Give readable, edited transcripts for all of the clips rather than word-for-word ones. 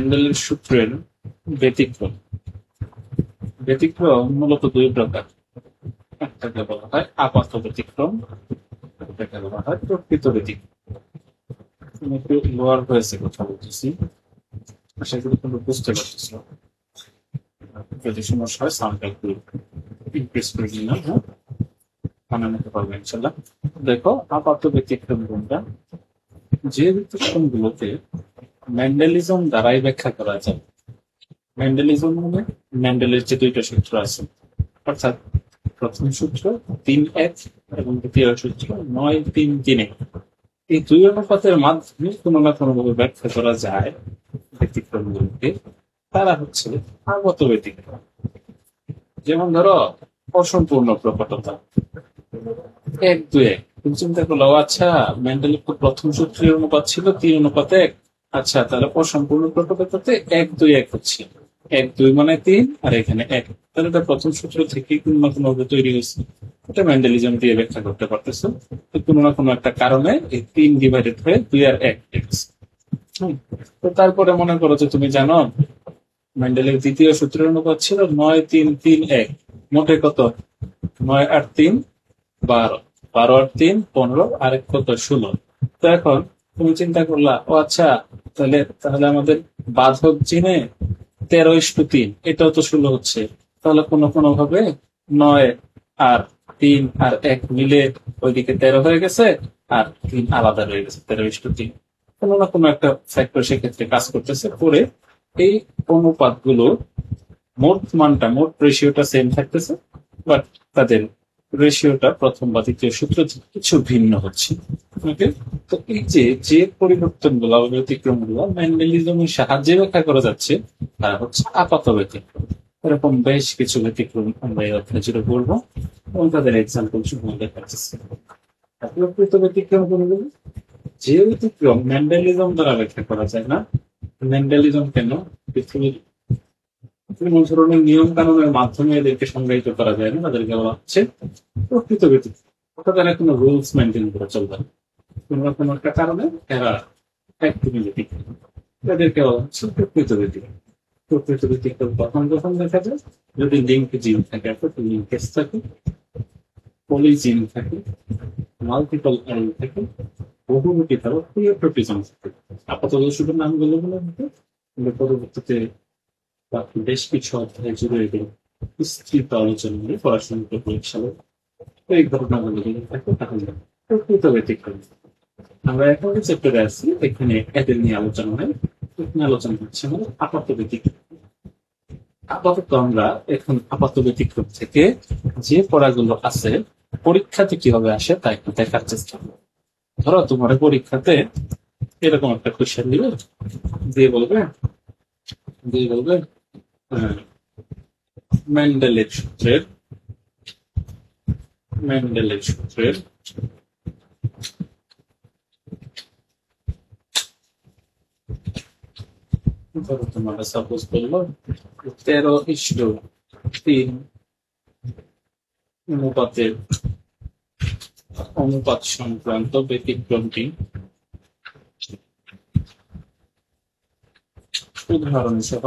মেন্ডেলের সূত্রের ব্যতিক্রম। ব্যতিক্রম মূলত দুই প্রকার। একটাকে বলা হয় আপাত ব্যতিক্রম, একটাকে বলা হয় প্রকৃত ব্যতিক্রম। তুমি একটু লোয়ার হয়েছে কথা বলতেছি, আশা করি তুমি বুঝতে পারতেছ। যদি সমস্যা হয় সাউন্ডটা একটু ইনক্রিজ করে দিলাম, হ্যাঁ, মানা নিতে পারবে ইনশাল্লাহ। দেখো, আপাত ব্যতিক্রম কোনটা? যে ব্যতিক্রম গুলোতে মেন্ডেলিজম দ্বারাই ব্যাখ্যা করা যায়। মেন্ডেলিজম মানে মেন্ডেলের যে দুইটা সূত্র আছে, অর্থাৎ প্রথম সূত্র 3-1 এবং দ্বিতীয় সূত্র 9-3-3। এই দুই অনুপাতের মাধ্যমে কোনো না কোনো ভাবে ব্যাখ্যা করা যায় ব্যতিক্রমগুলোকে। তারা হচ্ছে আগত ব্যতিক্রম। যেমন ধরো অসম্পূর্ণ প্রকটতা, 1-2-1। তুমি চিন্তা করলো, আচ্ছা মেন্ডেলের তো প্রথম সূত্রের অনুপাত ছিল 3:1। আচ্ছা, তাহলে অসম্পূর্ণ প্রকটতাতে 1-2-1 হচ্ছে, 1-2 মানে 3 আর এখানে 1, তাহলে এটা প্রথম সূত্র থেকে কোনো না কোনো ভাবে তৈরি হয়েছে। এটা মেন্ডেলিজম দিয়ে ব্যাখ্যা করতে পারতেছে। কোনো না কোনো একটা কারণে এই 3 ডিভাইডেড হয়ে 2 আর 1 গেছে। তো তারপরে মনে করো যে তুমি জানো মেন্ডেলের দ্বিতীয় সূত্রের অনুপাত ছিল 9-3-3-1। মোটে কত? 9 আর 3 12, 12 আর 3 15, আর এক কত 16। তো এখন তুমি চিন্তা করলা, ও আচ্ছা, তাহলে তাহলে আমাদের বাধক চিনে 13:3, এটাও তো 16 হচ্ছে। তাহলে কোনো কোনো ভাবে 9 আর 3 আর 1 মিলে ওইদিকে 13 হয়ে গেছে, আর 3 আলাদা রয়ে গেছে, 13:3। কোনো না কোনো একটা ফ্যাক্টর সেক্ষেত্রে কাজ করতেছে করে এই অনুপাত গুলো মোট মানটা, মোট রেশিওটা সেম থাকতেছে, বাট তাদের রেশিওটা প্রথম বা দ্বিতীয় সূত্র থেকে কিছু ভিন্ন হচ্ছে। ওকে, তো এই যে যে পরিবর্তন গুলা ব্যতিক্রম গুলা মেন্ডেলিজমের সাহায্যে ব্যাখ্যা করা যাচ্ছে, তারা হচ্ছে আপাত ব্যতিক্রম। এরকম বেশ কিছু ব্যতিক্রম আমরা এই অধ্যায়ে জুড়ে পড়বো এবং তাদের এক্সাম্পল সময় দেখাচ্ছি। প্রকৃত ব্যতিক্রম কোনগুলো? যে ব্যতিক্রম মেন্ডেলিজম দ্বারা ব্যাখ্যা করা যায় না। মেন্ডেলিজম কেন? পৃথিবীর কোন ধরনের নিয়ম কানুনের মাধ্যমে এদেরকে সংজ্ঞায়িত করা যায় না, তাদেরকে বলা হচ্ছে প্রকৃত ব্যতিক্রম। অর্থাৎ এরা কোনো রুলস মেনটেন করে চলবে না, কোন না কোনো একটা কারণে এরা একদমই ব্যতিক্রম। এদেরকে বলা হচ্ছে প্রকৃত ব্যতিক্রম। প্রকৃত ব্যতিক্রম কখন কখন দেখা যায়? যদি লিঙ্ক জিন থাকে, অর্থাৎ লিঙ্কেজ থাকে, পলিজিন থাকে, মাল্টিপল অ্যারেল থাকে, বহুমুখী থাকে, প্লিওট্রপিজম থাকে। আপাতত শুধু নামগুলো বলে হতো, কিন্তু পরবর্তীতে বেশ কিছু অধ্যায় জুড়ে এগুলো বিস্তৃত আলোচনা নিয়ে পড়াশোনা করবো ইনশাআল্লাহ। এই ঘটনাগুলো যদি থাকে তাহলে প্রকৃত ব্যতিক্রম। আমরা এখন যে চ্যাপ্টারে আছি এখানে এদের নিয়ে আলোচনা হয়। এখানে আলোচনা হচ্ছে আমাদের আপাত ব্যতিক্রম। আপাতত আমরা এখন আপাত ব্যতিক্রম থেকে যে পড়াগুলো আছে পরীক্ষাতে কিভাবে আসে তা একটু দেখার চেষ্টা করবো। ধরো তোমার পরীক্ষাতে এরকম একটা কোশ্চেন দিবে, দিয়ে বলবে আহ, মেন্ডেলের সূত্রের ধরো তোমার সাপোজ বললো 13:3 অনুপাত সংক্রান্ত ব্যতিক্রমটি উদাহরণ সহ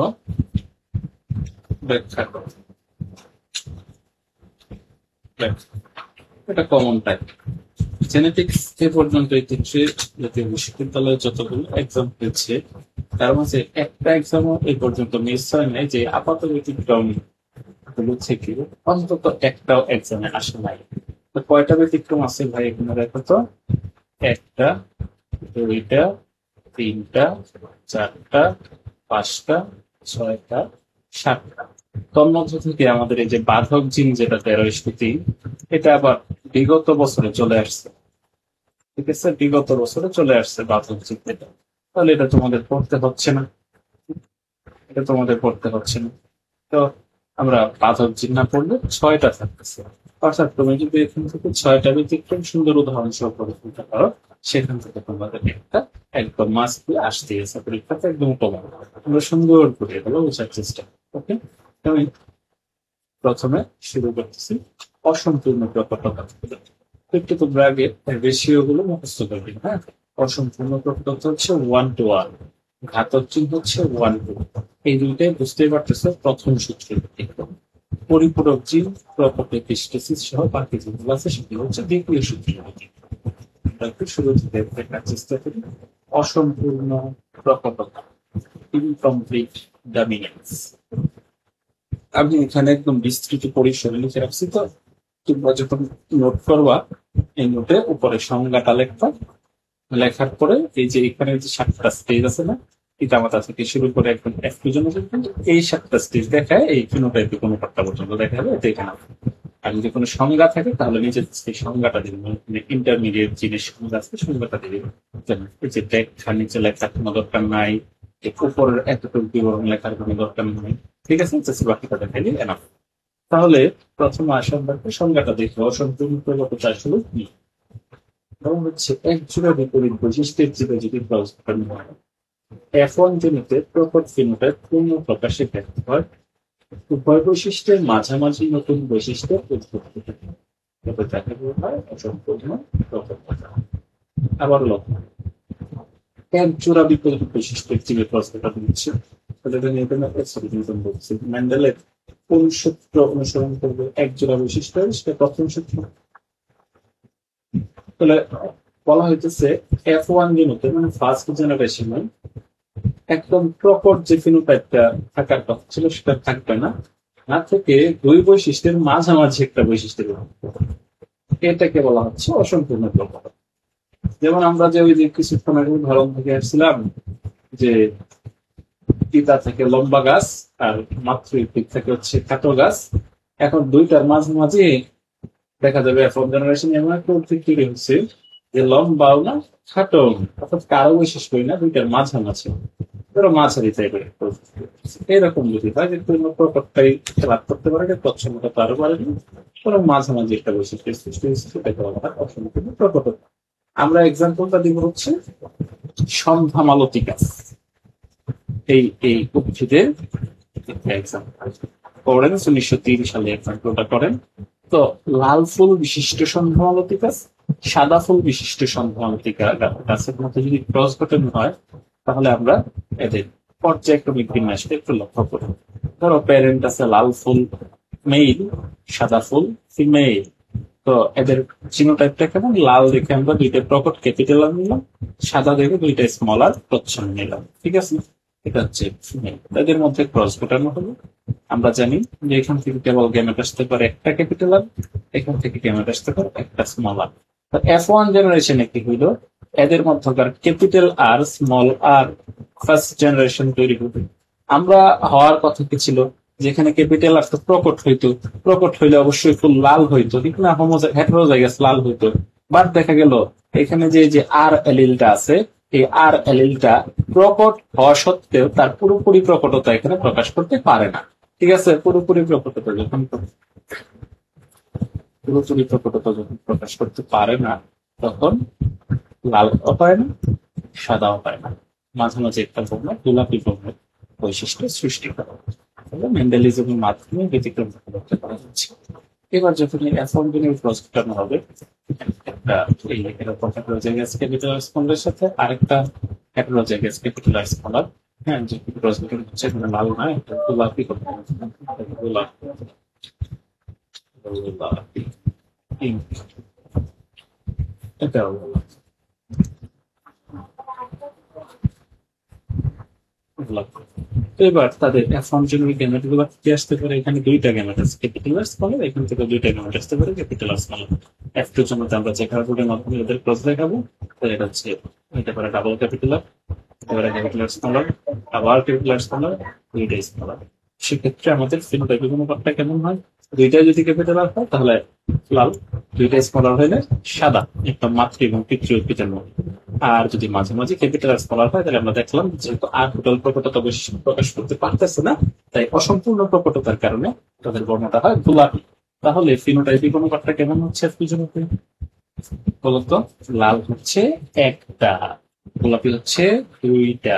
ব্যাখ্যা করো। এটা কমন টাইপ। জেনেটিক্স এ পর্যন্ত ইতিহাসে জাতীয় বিশ্ববিদ্যালয়ে যতগুলো এক্সাম হয়েছে তার মাঝে একটা এক্সামও এই পর্যন্ত মিস হয় নাই যে আপাত ব্যতিক্রম গুলো থেকে অন্তত একটাও এক্সামে আসে নাই। তো কয়টা ব্যতিক্রম আছে ভাই এখানে দেখো তো? 1টা, 2টা, 3টা, 4টা, 5টা, 6টা, 7টা। তোর মধ্যে থেকে আমাদের এই যে বাধক জিন যেটা 13:3, এটা আবার বিগত বছরে চলে আসছে। ঠিক আছে, বিগত বছরে চলে আসছে বাধক জিন এটা। তাহলে এটা তোমাদের পড়তে হচ্ছে না, তো আমরা বাধক জিন না পড়লে 6টা থাকতেছে। অর্থাৎ তুমি যদি এখান থেকে 6টা ব্যতিক্রম সুন্দর উদাহরণ সহ করে ফেলতে পারো, সেখান থেকে তোমাদের একটা একদম মাস্ক দিয়ে আসতে গেছে পরীক্ষাতে একদম কমন। আমরা সুন্দর করে এগুলো বোঝার চেষ্টা। ওকে, আমি প্রথমে শুরু করতেছি অসম্পূর্ণ প্রকটতা। একটু তোমরা আগে রেশিও গুলো মুখস্থ করবে। হ্যাঁ, অসম্পূর্ণ প্রকটতা হচ্ছে 1:1। ঘাতক চিহ্ন হচ্ছে 1 2। এই দুইটাই বুঝতেই পারতেছে প্রথম সূত্র। পরিপূরক জিন, প্রকট এপিস্টেসিস সহ বাকি যেগুলো আছে সেগুলো হচ্ছে দ্বিতীয় সূত্র। আমরা একটু শুরু থেকে দেখার চেষ্টা করি। অসম্পূর্ণ প্রকটতা, ইনকমপ্লিট ডমিনেন্স। আমি এখানে একদম বিস্তৃত পরিসরে লিখে রাখছি, তো তোমরা যখন নোট করবা এই নোটে উপরে সংজ্ঞাটা লেখবা, লেখার পরে এই যে এখানে যে 7টা স্টেজ আছে না, পিতামাতা থেকে শুরু করে একদম এক্সক্লুশন পর্যন্ত এই 7টা স্টেজ দেখায়, এই ফিনোটাইপের কোনো পার্টটা পর্যন্ত দেখাবে, এটা এখানে। আর যদি কোনো সংজ্ঞা থাকে তাহলে নিজের সেই সংজ্ঞাটা দিবেন, মানে ইন্টারমিডিয়েট জিনিস সংজ্ঞা আছে সংজ্ঞাটা দিবেন। এই যে ব্যাখ্যা নিচে লেখার কোনো দরকার নাই, উপরের এতটুকু বিবরণ লেখার কোনো দরকার নাই, ঠিক আছে, বাকিটা দেখাইলে এনাফ। তাহলে প্রথমে আসার ব্যাপারে সংজ্ঞাটা দেখবো। অসম্পূর্ণ প্রকটতা আসলে কি? এবং হচ্ছে এক জোড়া বিপরীত বৈশিষ্ট্যের জীবে যদি ক্রস ঘটানো হয়, F1 জনিতে প্রকট ফিনোটাইপ পূর্ণ প্রকাশে ব্যক্ত হয়, উভয় বৈশিষ্ট্যের মাঝামাঝি নতুন বৈশিষ্ট্যের উদ্ভূতি থাকে, তবে তাকে বলা হয় অসম্পূর্ণ প্রকটতা। আবার লক্ষ্য, এক জোড়া বিপরীত বৈশিষ্ট্যের জীবে ক্রস ঘটানো হচ্ছে, নিউটন বলছে ম্যান্ডেলের কোন সূত্র অনুসরণ করবে এক জোড়া বৈশিষ্ট্য, সেটা প্রথম সূত্র। তাহলে বলা হইতেছে F1 জেনোতে, মানে ফার্স্ট জেনারেশনে একদম প্রকট যে ফিনোটাইপটা থাকার কথা ছিল সেটা থাকবে না, না থেকে দুই বৈশিষ্ট্যের মাঝামাঝি একটা বৈশিষ্ট্য, এটাকে বলা হচ্ছে অসম্পূর্ণ প্রকট। যেমন আমরা যে ওই যে কিছুক্ষণ আগে উদাহরণ থেকে আসছিলাম যে পিতা থেকে লম্বা গাছ আর মাতৃপিক থেকে হচ্ছে খাটো গাছ, এখন দুইটার মাঝামাঝি দেখা যাবে F1 জেনারেশন এমন একটা উদ্ভিদ তৈরি হচ্ছে যে লম্বাও না খাটো, অর্থাৎ কারো বৈশিষ্ট্যই না, দুইটার মাঝামাঝি, ধরো মাঝারি টাইপের। এরকম যদি হয় যে পূর্ণ প্রকটটাই লাভ করতে পারে, তৎসম্মত আরো পারেনি, বরং মাঝামাঝি একটা বৈশিষ্ট্যের সৃষ্টি হয়েছে, সেটাকে বলা হয় অসম্পূর্ণ প্রকটতা। আমরা এক্সাম্পলটা দিব হচ্ছে সন্ধ্যামালতী গাছ। এই এই উদ্ভিদের এক্সাম্পল করেন 1903 সালে এক্সাম্পলটা করেন। তো লাল ফুল বিশিষ্ট সন্ধ্যামালতী গাছ, সাদা ফুল বিশিষ্ট সন্ধ্যামালতী গাছের মধ্যে যদি ক্রস ঘটানো হয়, তাহলে আমরা এদের পর্যায়ক্রমিক বিন্যাসটা একটু লক্ষ্য করি। ধরো প্যারেন্ট আছে লাল ফুল মেইল, সাদা ফুল ফিমেল, তো এদের জিনোটাইপটা কেমন? লাল দেখে আমরা দুইটা প্রকট ক্যাপিটাল নিলাম, সাদা দেখে দুইটা স্মলার প্রচ্ছন্ন নিলাম, ঠিক আছে। এটা হচ্ছে ফিমেল। এদের মধ্যে ক্রস ঘটানো হলো। আমরা জানি যে এখান থেকে কেবল গ্যামেট আসতে পারে একটা ক্যাপিটাল আর, এখান থেকে গ্যামেট আসতে পারে একটা স্মল আর। তো F1 জেনারেশনে কি হইলো? এদের মধ্যকার ক্যাপিটাল আর স্মল আর ফার্স্ট জেনারেশন তৈরি হবে। আমরা হওয়ার কথা কি ছিল, যেখানে ক্যাপিটাল আর তো প্রকট হইতো, প্রকট হইলে অবশ্যই ফুল লাল হইতো, ঠিক না, হেটেরোজাইগাস লাল হইতো। বাট দেখা গেল এখানে যে আর এলিলটা আছে, এই আর এলিলটা প্রকট হওয়া সত্ত্বেও তার পুরোপুরি প্রকটতা এখানে প্রকাশ করতে পারে না, ঠিক আছে। পুরোপুরি প্রকটতা যখন প্রকাশ করতে পারে না, তখন লাল হয় না, সাদাও হয় না, মাঝামাঝি একটা বর্ণ, গোলাপি বর্ণের বৈশিষ্ট্য সৃষ্টি করা মেন্ডেলিজমের মাধ্যমে ব্যতিক্রম করতে করা যাচ্ছে। এবার যখন এই অ্যাসেম্বলির ক্রস ঘটানো হবে, একটা এই এরকম হেটেরোজাইগাস ক্যাপিটাল স্মলের সাথে আরেকটা হেটেরোজাইগাস ক্যাপিটাল স্মলার, হ্যাঁ, যে ক্রস ঘটানো হচ্ছে এখানে লাল নয়, এটা গোলাপি করতে হবে, গোলাপি গোলাপি পিঙ্ক, এটাও গোলাপি। তো এবার তাদের অ্যাফর্মজেনিক গ্যামেট গুলো কি আসতে পারে? এখানে দুইটা গ্যামেট আছে, ক্যাপিটাল আর স্মল, এখান থেকে দুইটা গ্যামেট আসতে পারে, ক্যাপিটাল আর স্মল। F2 জন্য আমরা চেকার বোর্ডের মাধ্যমে ওদের ক্রস দেখাবো। তো এটা হচ্ছে হতে পারে ডাবল ক্যাপিটাল আর, এবারে ক্যাপিটাল আর স্মল, আবার ক্যাপিটাল আর স্মল, দুইটাই স্মল। সেক্ষেত্রে আমাদের ফিনোটাইপিক অনুপাতটা কেমন হয়? দুইটাই যদি ক্যাপিটাল আর হয় তাহলে লাল, দুইটাই স্মলার হইলে সাদা, একদম মাতৃ এবং পিতৃ উদ্ভিদের মধ্যে। আর যদি মাঝে মাঝে ক্যাপিটাল আর স্মলার হয়, তাহলে আমরা দেখলাম যেহেতু আর টোটাল প্রকটতা বৈশিষ্ট্য প্রকাশ করতে পারতেছে না, তাই অসম্পূর্ণ প্রকটতার কারণে তাদের বর্ণটা হয় গোলাপি। তাহলে ফিনোটাইপিক অনুপাতটা কেমন হচ্ছে দুজনকে বলতো? লাল হচ্ছে একটা, গোলাপি হচ্ছে দুইটা,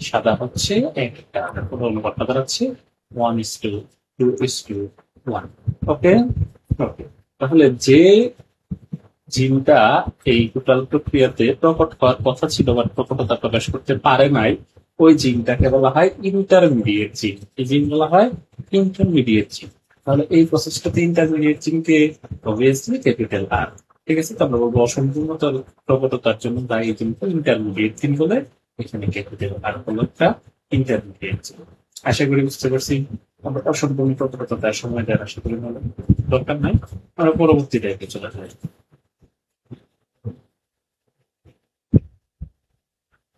সাদা হচ্ছে একটা। অনুপাতটা দাঁড়াচ্ছে 1:2:1। ওকে ওকে। তাহলে যে জিনটা এই টোটাল প্রক্রিয়াতে প্রকট হওয়ার কথা ছিল বা প্রকটতা প্রকাশ করতে পারে নাই, ওই জিনটাকে বলা হয় ইন্টারমিডিয়েট জিন। এই জিন বলা হয় ইন্টারমিডিয়েট জিন। তাহলে এই প্রসেসটাতে ইন্টারমিডিয়েট জিনকে অবভিয়াসলি ক্যাপিটাল আর। ঠিক আছে, তো আমরা বলবো অসম্পূর্ণতার প্রকটতার জন্য দায়ী জিনকে ইন্টারমিডিয়েট জিন বলে, এখানে ক্যাপিটাল আর হলো একটা ইন্টারমিডিয়েট জিন। আশা করি বুঝতে পারছি। আমরা অসম্পূর্ণ প্রকটতা তার সময় দেওয়ার আশা করি দরকার নাই। আমরা পরবর্তী টাইপে চলে যাই।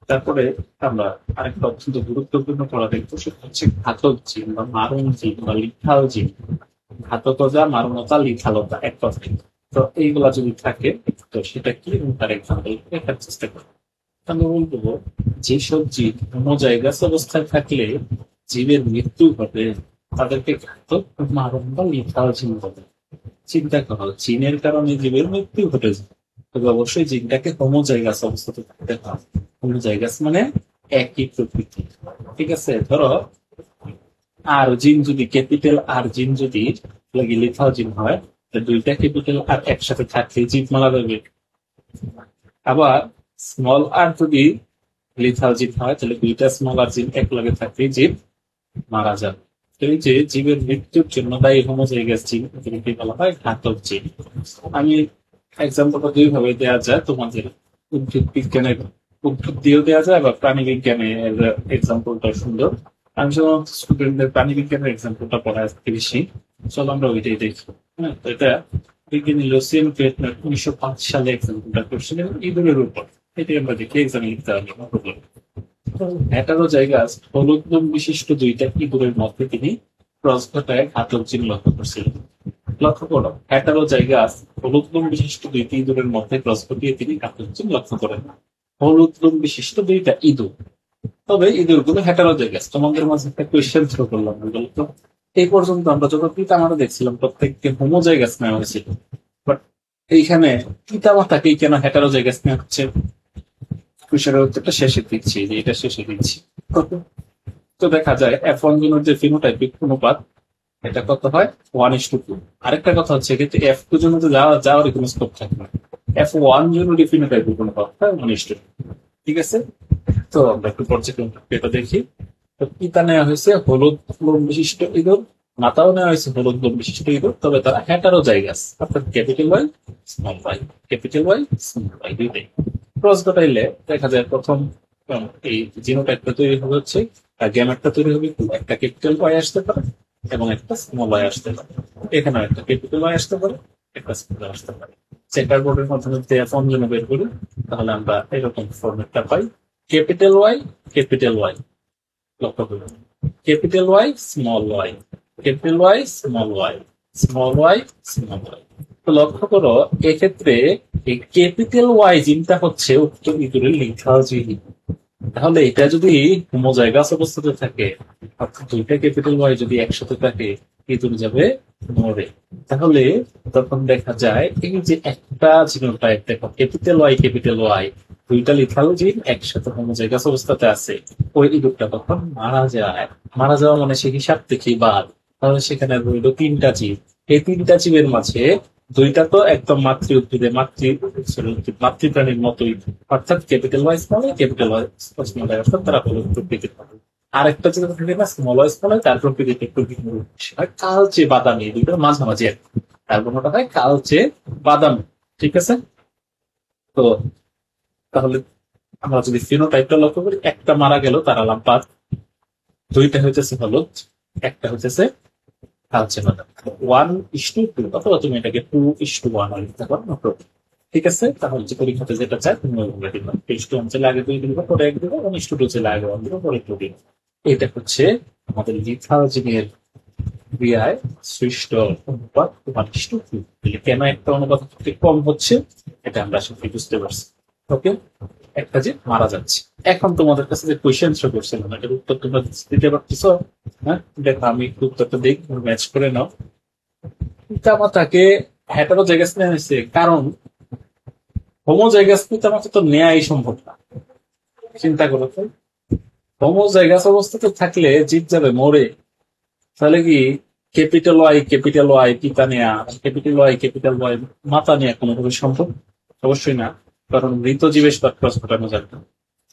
তারপরে আমরা আরেকটা অত্যন্ত গুরুত্বপূর্ণ পড়া দেখবো, সেটা হচ্ছে ঘাতক জিন বা মারণ জিন বা লিথাল জিন। ঘাতকতা, মারণতা, লিথালতা এক কথায়। তো এইগুলা যদি থাকে তো সেটা কি, এবং তার এক্সাম্পল দেখার চেষ্টা করবো। আমি বলবো যেসব জীব হোমোজাইগাস অবস্থায় থাকলে জীবের মৃত্যু ঘটে তাদেরকে ঘাতক, মারণ বা লিথাল জিন বলে। চিন্তা করো, জিনের কারণে জীবের মৃত্যু ঘটেছে, তবে অবশ্যই জিনটাকে হোমোজাইগাস অবস্থাতে থাকতে হবে। হোমোজাইগাস মানে একই প্রকৃতি। ঠিক আছে, ধরো আর জিন যদি ক্যাপিটাল আর জিন যদি লিথাল জিন হয়, দুইটা ক্যাপিটাল আর একসাথে থাকলে জীব মারা যাবে। আবার স্মল আর যদি লিথাল জিন হয়, তাহলে দুইটা স্মল আর জিন এক লগে থাকলে জীব মারা যাবে। এই যে জীবের মৃত্যুর জন্য দায়ী হোমোজাইগাস জিন, এটাকে বলা হয় ঘাতক জিন। আমি এক্সাম্পলটা দুই ভাবে দেওয়া যায় তোমাদের, উদ্ভিদ বিজ্ঞানের উদ্ভিদ দিয়েও দেওয়া যায় বা প্রাণী বিজ্ঞানের এক্সাম্পলটা সুন্দর। আমি সাধারণত স্টুডেন্টদের প্রাণী বিজ্ঞানের এক্সাম্পলটা পড়ায় বেশি। চলো আমরা ওইটাই দেখি। হ্যাঁ, তো এটা বিজ্ঞানী লুসিয়ান পেটনার 1905 সালে এক্সাম্পলটা করছিলেন ইঁদুরের উপর। এটাই আমরা দেখি এক্সামে লিখতে হবে না প্রবলেম। হেটারোজাইগাস হলুদ লোম বিশিষ্ট দুইটা ইঁদুরের মধ্যে তিনি ক্রস ঘটায় ঘাতক জিন লক্ষ্য করছিলেন। লক্ষ্য করো, হেটারোজাইগাস হলুদ লোম বিশিষ্ট দুইটি ইঁদুরের মধ্যে ক্রস ঘটিয়ে তিনি ঘাতক জিন লক্ষ্য করেন। হলুদ লোম বিশিষ্ট দুইটা ইঁদুর, তবে ইঁদুরগুলো হেটারোজাইগাস। তোমাদের মাঝে একটা কোয়েশ্চেন থ্রো করলাম, বলতো এই পর্যন্ত আমরা যত পিতামাতা দেখছিলাম প্রত্যেককে হোমোজাইগাস নেওয়া হয়েছিল, বাট এইখানে পিতামাতাকেই কেন হেটারোজাইগাস নেওয়া হচ্ছে? কুশারের উত্তরটা শেষে দিচ্ছি, যে এটা শেষে দিচ্ছি। তো দেখা যায় F1 জনের যে ফিনোটাইপিক অনুপাত, এটা কত হয়? 1:2। আরেকটা কথা হচ্ছে কিন্তু F2 জন্য তো যাওয়ার কোনো স্কোপ থাকে না। F1 জনের ফিনোটাইপিক অনুপাত হয় 1:2। ঠিক আছে, তো আমরা একটু পর্যবেক্ষণ এটা দেখি। তো পিতা নেওয়া হয়েছে হলুদ লোম বিশিষ্ট ইঁদুর, মাতাও নেওয়া হয়েছে হলুদ লোম বিশিষ্ট ইঁদুর, তবে তারা হেটারোজাইগাস, অর্থাৎ capital Y small Y, capital Y small Y দুইটাই। ক্রস ঘটাইলে দেখা যায় প্রথম এই জিনোটাইপটা তৈরি হবে হচ্ছে, গ্যামেটটা তৈরি হবে, একটা ক্যাপিটাল ওয়াই আসতে পারে এবং একটা স্মল ওয়াই আসতে পারে। এখানে একটা ক্যাপিটাল ওয়াই আসতে পারে, একটা স্মল ওয়াই আসতে পারে। চেকার বোর্ডের মাধ্যমে ফর্ম বের করি, তাহলে আমরা এরকম ফর্মেটটা পাই, ক্যাপিটাল ওয়াই ক্যাপিটাল ওয়াই। লক্ষ্য করুন, capital Y small Y, capital Y small Y, small Y small Y. তো লক্ষ্য করো এক্ষেত্রে এই ক্যাপিটাল ওয়াই জিনটা হচ্ছে উক্ত ইঁদুরের লিথাল জিন। তাহলে এটা যদি হোমোজাইগাস অবস্থাতে থাকে, অর্থাৎ দুইটা ক্যাপিটাল ওয়াই যদি একসাথে থাকে, ইঁদুর যাবে মরে। তাহলে তখন দেখা যায় এই যে একটা জিনোটাইপ, দেখো ক্যাপিটাল ওয়াই দুইটা লিথাল জিন একসাথে হোমোজাইগাস অবস্থাতে আছে, ওই ইঁদুরটা তখন মারা যায়। মারা যাওয়া মানে সে হিসাব থেকে বাদ। তাহলে সেখানে রইল তিনটা জীব। এই তিনটা জীবের মাঝে দুইটা তো একদম মাতৃ উদ্ভিদে মাতৃপ্রাণীর মতোই, অর্থাৎ capital Y small Y, capital Y small Y, অর্থাৎ তারা হলো প্রকৃতির মতো। আরেকটা যেটা থাকে না স্মল ওয়াই স্মল ওয়াই, তার প্রকৃতিতে একটু ভিন্ন হয়, কালচে বাদামি, দুটোর মাঝামাঝি আর কি। তার কোনটা হয় কালচে বাদামি। ঠিক আছে, তো তাহলে আমরা যদি ফিনোটাইপটা লক্ষ্য করি, একটা মারা গেল তার আলাম বাদ, দুইটা হইতেছে হলুদ, একটা হইতেছে কালচে বাদাম। 1:2, অথবা তুমি এটাকে 2:1 লিখতে পারো। ঠিক আছে, তাহলে যে পরীক্ষাতে যেটা চাই তুমি ওইভাবে দিবা। 2:1 চলে আগে 2 দিবা, পরে 1 দিবা, 1:2 চলে আগে 1 দিবা, পরে 2 দিবা। এটা হচ্ছে আমাদের লিথাল জিনের ক্রিয়ায় সৃষ্ট অনুপাত 1:2। কেন একটা অনুপাত কম হচ্ছে এটা আমরা সত্যি বুঝতে পারছি। ওকে, একটা যে মারা যাচ্ছে। এখন তোমাদের কাছে যে কোয়েশ্চেন শো করছিলাম, এটার উত্তর তোমরা দিতে পারতেছো? হ্যাঁ, দেখো আমি একটু উত্তরটা দেখি, ম্যাচ করে নাও। পিতামাতাকে হেটারোজাইগাস নেওয়া হয়েছে কারণ হোমোজাইগাস পিতামাতা তো নেয়াই সম্ভব না। চিন্তা করো তো, হোমোজাইগাস অবস্থাতে থাকলে জীব যাবে মরে। তাহলে কি ক্যাপিটাল ওয়াই পিতা নেয়া, ক্যাপিটাল ওয়াই মাতা নেয়া কোনোভাবে সম্ভব? অবশ্যই না, কারণ মৃত জীবের সাথে ক্রস ঘটানো যাবে না।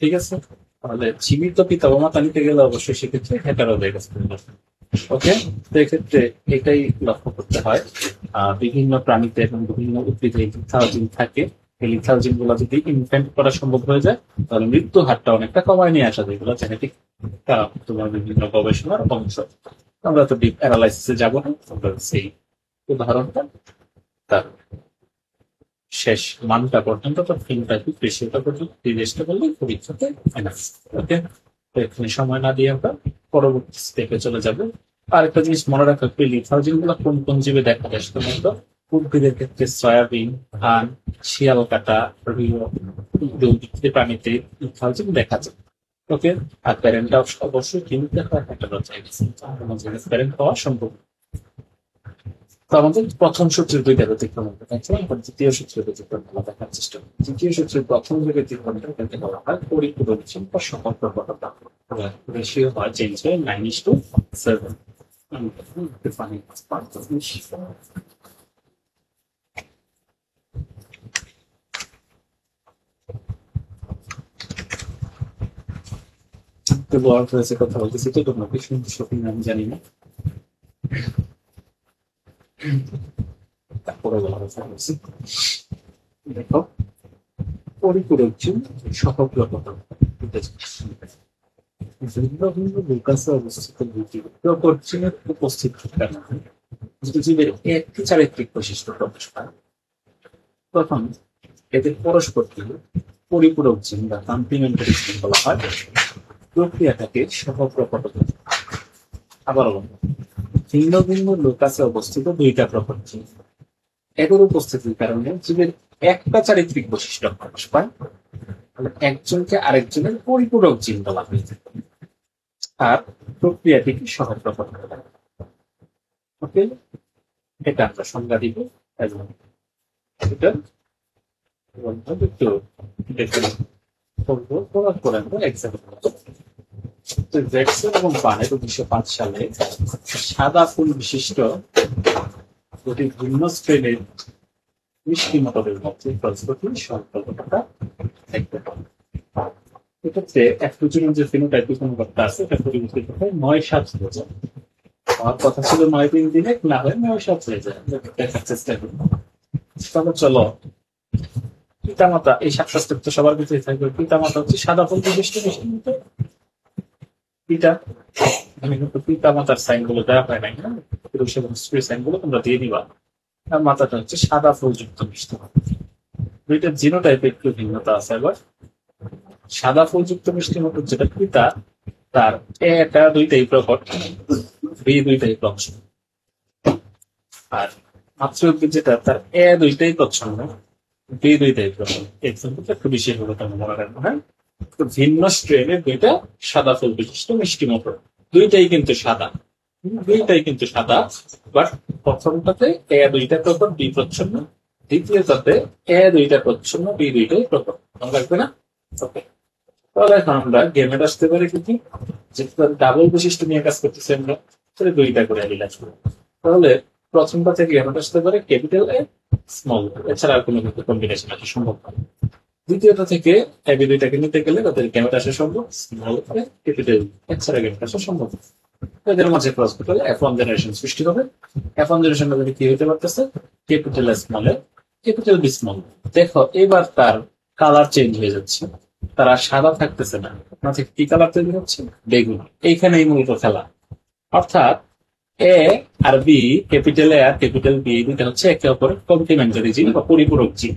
ঠিক আছে, তাহলে জীবিত পিতা ও মাতা নিতে গেলে অবশ্যই সেক্ষেত্রে হেটারোজাইগাস পরিবর্তন। ওকে, তো এক্ষেত্রে এটাই লক্ষ্য করতে হয়। বিভিন্ন প্রাণীতে এবং বিভিন্ন উদ্ভিদে লিথালজিন থাকে। এই লিথালজিন গুলো যদি ইনফ্যান্ট করা সম্ভব হয়ে যায়, তাহলে মৃত্যু হারটা অনেকটা কমায় নিয়ে আসা যায়। এগুলো জেনেটিক তোমার বিভিন্ন গবেষণার অংশ। আমরা তো ডিপ অ্যানালাইসিসে যাবো না, আমরা সেই উদাহরণটা তার শেষ মানটা পর্যন্ত তো ফিনোটাইপিক রেশিওটা পর্যন্ত নির্দিষ্ট করলে পরীক্ষাতে এনাফ। ওকে, তো এখানে সময় না দিয়ে আমরা পরবর্তী স্টেপে চলে যাব। আর একটা জিনিস মনে রাখা, লিথালজিন গুলো কোন কোন জীবে দেখা যায় সাধারণত? উদ্ভিদের ক্ষেত্রে সয়াবিন, ধান, শিয়াল কাটা, উদ্ভিদ প্রাণীতে লিথালজিন দেখা যায়। ওকে, আর প্যারেন্টটা অবশ্যই কিনতে হয় একটা প্যারেন্ট হওয়া সম্ভব। তো আমাদের প্রথম সূত্রের দুইটা ব্যতিক্রম দেখাচ্ছে, এবার দ্বিতীয় সূত্রের ব্যতিক্রম দেখার চেষ্টা করি। দ্বিতীয় সূত্রের প্রথম যে ব্যতিক্রমটা এটাকে বলা হয় পরিপূরক বা সমগ্রতা। রেশিও হয় চেঞ্জ হয়ে 9:7। কথা বলতেছি তো তোমরা কি শুনছো কিনা আমি জানি না। তারপরে বলা হয়েছে, দেখো পরিপূরক জিন সহগ্রহতা ভিন্ন ভিন্ন লুকাসে অবস্থিত দুটি প্রকট জিনের উপস্থিত থাকার দুটি জীবের একটি চারিত্রিক বৈশিষ্ট্য প্রকাশ পায়। প্রথম, এদের পরস্পরকে পরিপূরক জিন বা কমপ্লিমেন্টারি জিন বলা হয়। প্রক্রিয়াটাকে সহপ্রকট। আবার ভিন্ন ভিন্ন লোকাসে অবস্থিত দুইটা প্রকট জিন, এদের উপস্থিতির কারণে জীবের একটা চারিত্রিক বৈশিষ্ট্য প্রকাশ পায়। একজনকে আরেকজনের পরিপূরক জিন বলা হয়ে থাকে, আর প্রক্রিয়াটিকে সহপ্রকট করা। ওকে, এটা আমরা সংজ্ঞা দিব এবং এটা একটু এবং বানের 1905 সালে সাদা ফুল বিশিষ্ট দুটি ভিন্ন শ্রেণীর মিষ্টি মটরের মধ্যে প্রজাপতি সম্পর্কটা দেখতে পান। এক্ষেত্রে অ্যাফ্রোজেনের যে ফিনোটাইপিক অনুপাতটা আছে এটা পরিবর্তিত হয় 9-7 হয়ে যায়। আমার কথা ছিল 9-3 দিনে, না হয় 9-7 হয়ে যায়। দেখার চেষ্টা করি। তাহলে চলো, পিতামাতা এই 7টা স্টেপ তো সবার ভিতরে থাকবে। পিতামাতা হচ্ছে সাদা ফুল বিশিষ্ট মিষ্টি মটর। পিতা, আমি কিন্তু পিতামাতার সাইন গুলো দেওয়া হয় নাই, হ্যাঁ, পুরুষ এবং স্ত্রী সাইন গুলো তোমরা দিয়ে দিবা। আর মাতাটা হচ্ছে সাদা ফুলযুক্ত মিষ্টি মটর। দুইটা জিনোটাইপে একটু ভিন্নতা আছে। আবার সাদা ফুলযুক্ত মিষ্টি মটর যেটা পিতা, তার এটা দুইটাই প্রকট, বি দুইটাই প্রচ্ছন্ন। আর মাতৃউদ্ভিদ যেটা, তার দুইটাই প্রচ্ছন্ন, বি দুইটাই প্রকট। এক্সাম্পল একটু বিশেষ ভাবে তোমরা মনে রাখবো। হ্যাঁ, তো ভিন্ন স্ট্রেনের দুইটা সাদা ফুল বিশিষ্ট মিষ্টি মটর, দুইটাই কিন্তু সাদা, বাট প্রথমটাতে দুইটা প্রকট, বি প্রচ্ছন্ন। দ্বিতীয়টাতে দুইটা প্রচ্ছন্ন, বি দুইটাই প্রকট। মনে রাখবে না? ওকে, তাহলে এখন আমরা গেমেট আসতে পারি কি, যেহেতু ডাবল বৈশিষ্ট্য নিয়ে কাজ করতেছি আমরা, তাহলে দুইটা করে রিলাজ করবো। তাহলে প্রথমটা থেকে গেমেট আসতে পারে ক্যাপিটাল এ, স্মল, এছাড়া আর কোনো কম্বিনেশন আসা সম্ভব নয়। দ্বিতীয়টা থেকে এবি দুইটাকে নিতে গেলে তাদের গেমেট আসা সম্ভব স্মল এ, ক্যাপিটাল, এছাড়া গেমেট আসা সম্ভব। এদের মাঝে ক্রস করতে হলে F1 জেনারেশন সৃষ্টি হবে। F1 জেনারেশন কি হতে পারতেছে? Capital A small A, capital B small. দেখো এবার তার কালার চেঞ্জ হয়ে যাচ্ছে, তারা সাদা থাকতেছে না, মাঝে কি কালার তৈরি হচ্ছে? বেগুন। এইখানেই মূলত খেলা। অর্থাৎ এ আর বি, ক্যাপিটাল এ আর ক্যাপিটাল বি দুইটা হচ্ছে একে অপরের কমপ্লিমেন্টারি জিন বা পরিপূরক জিন।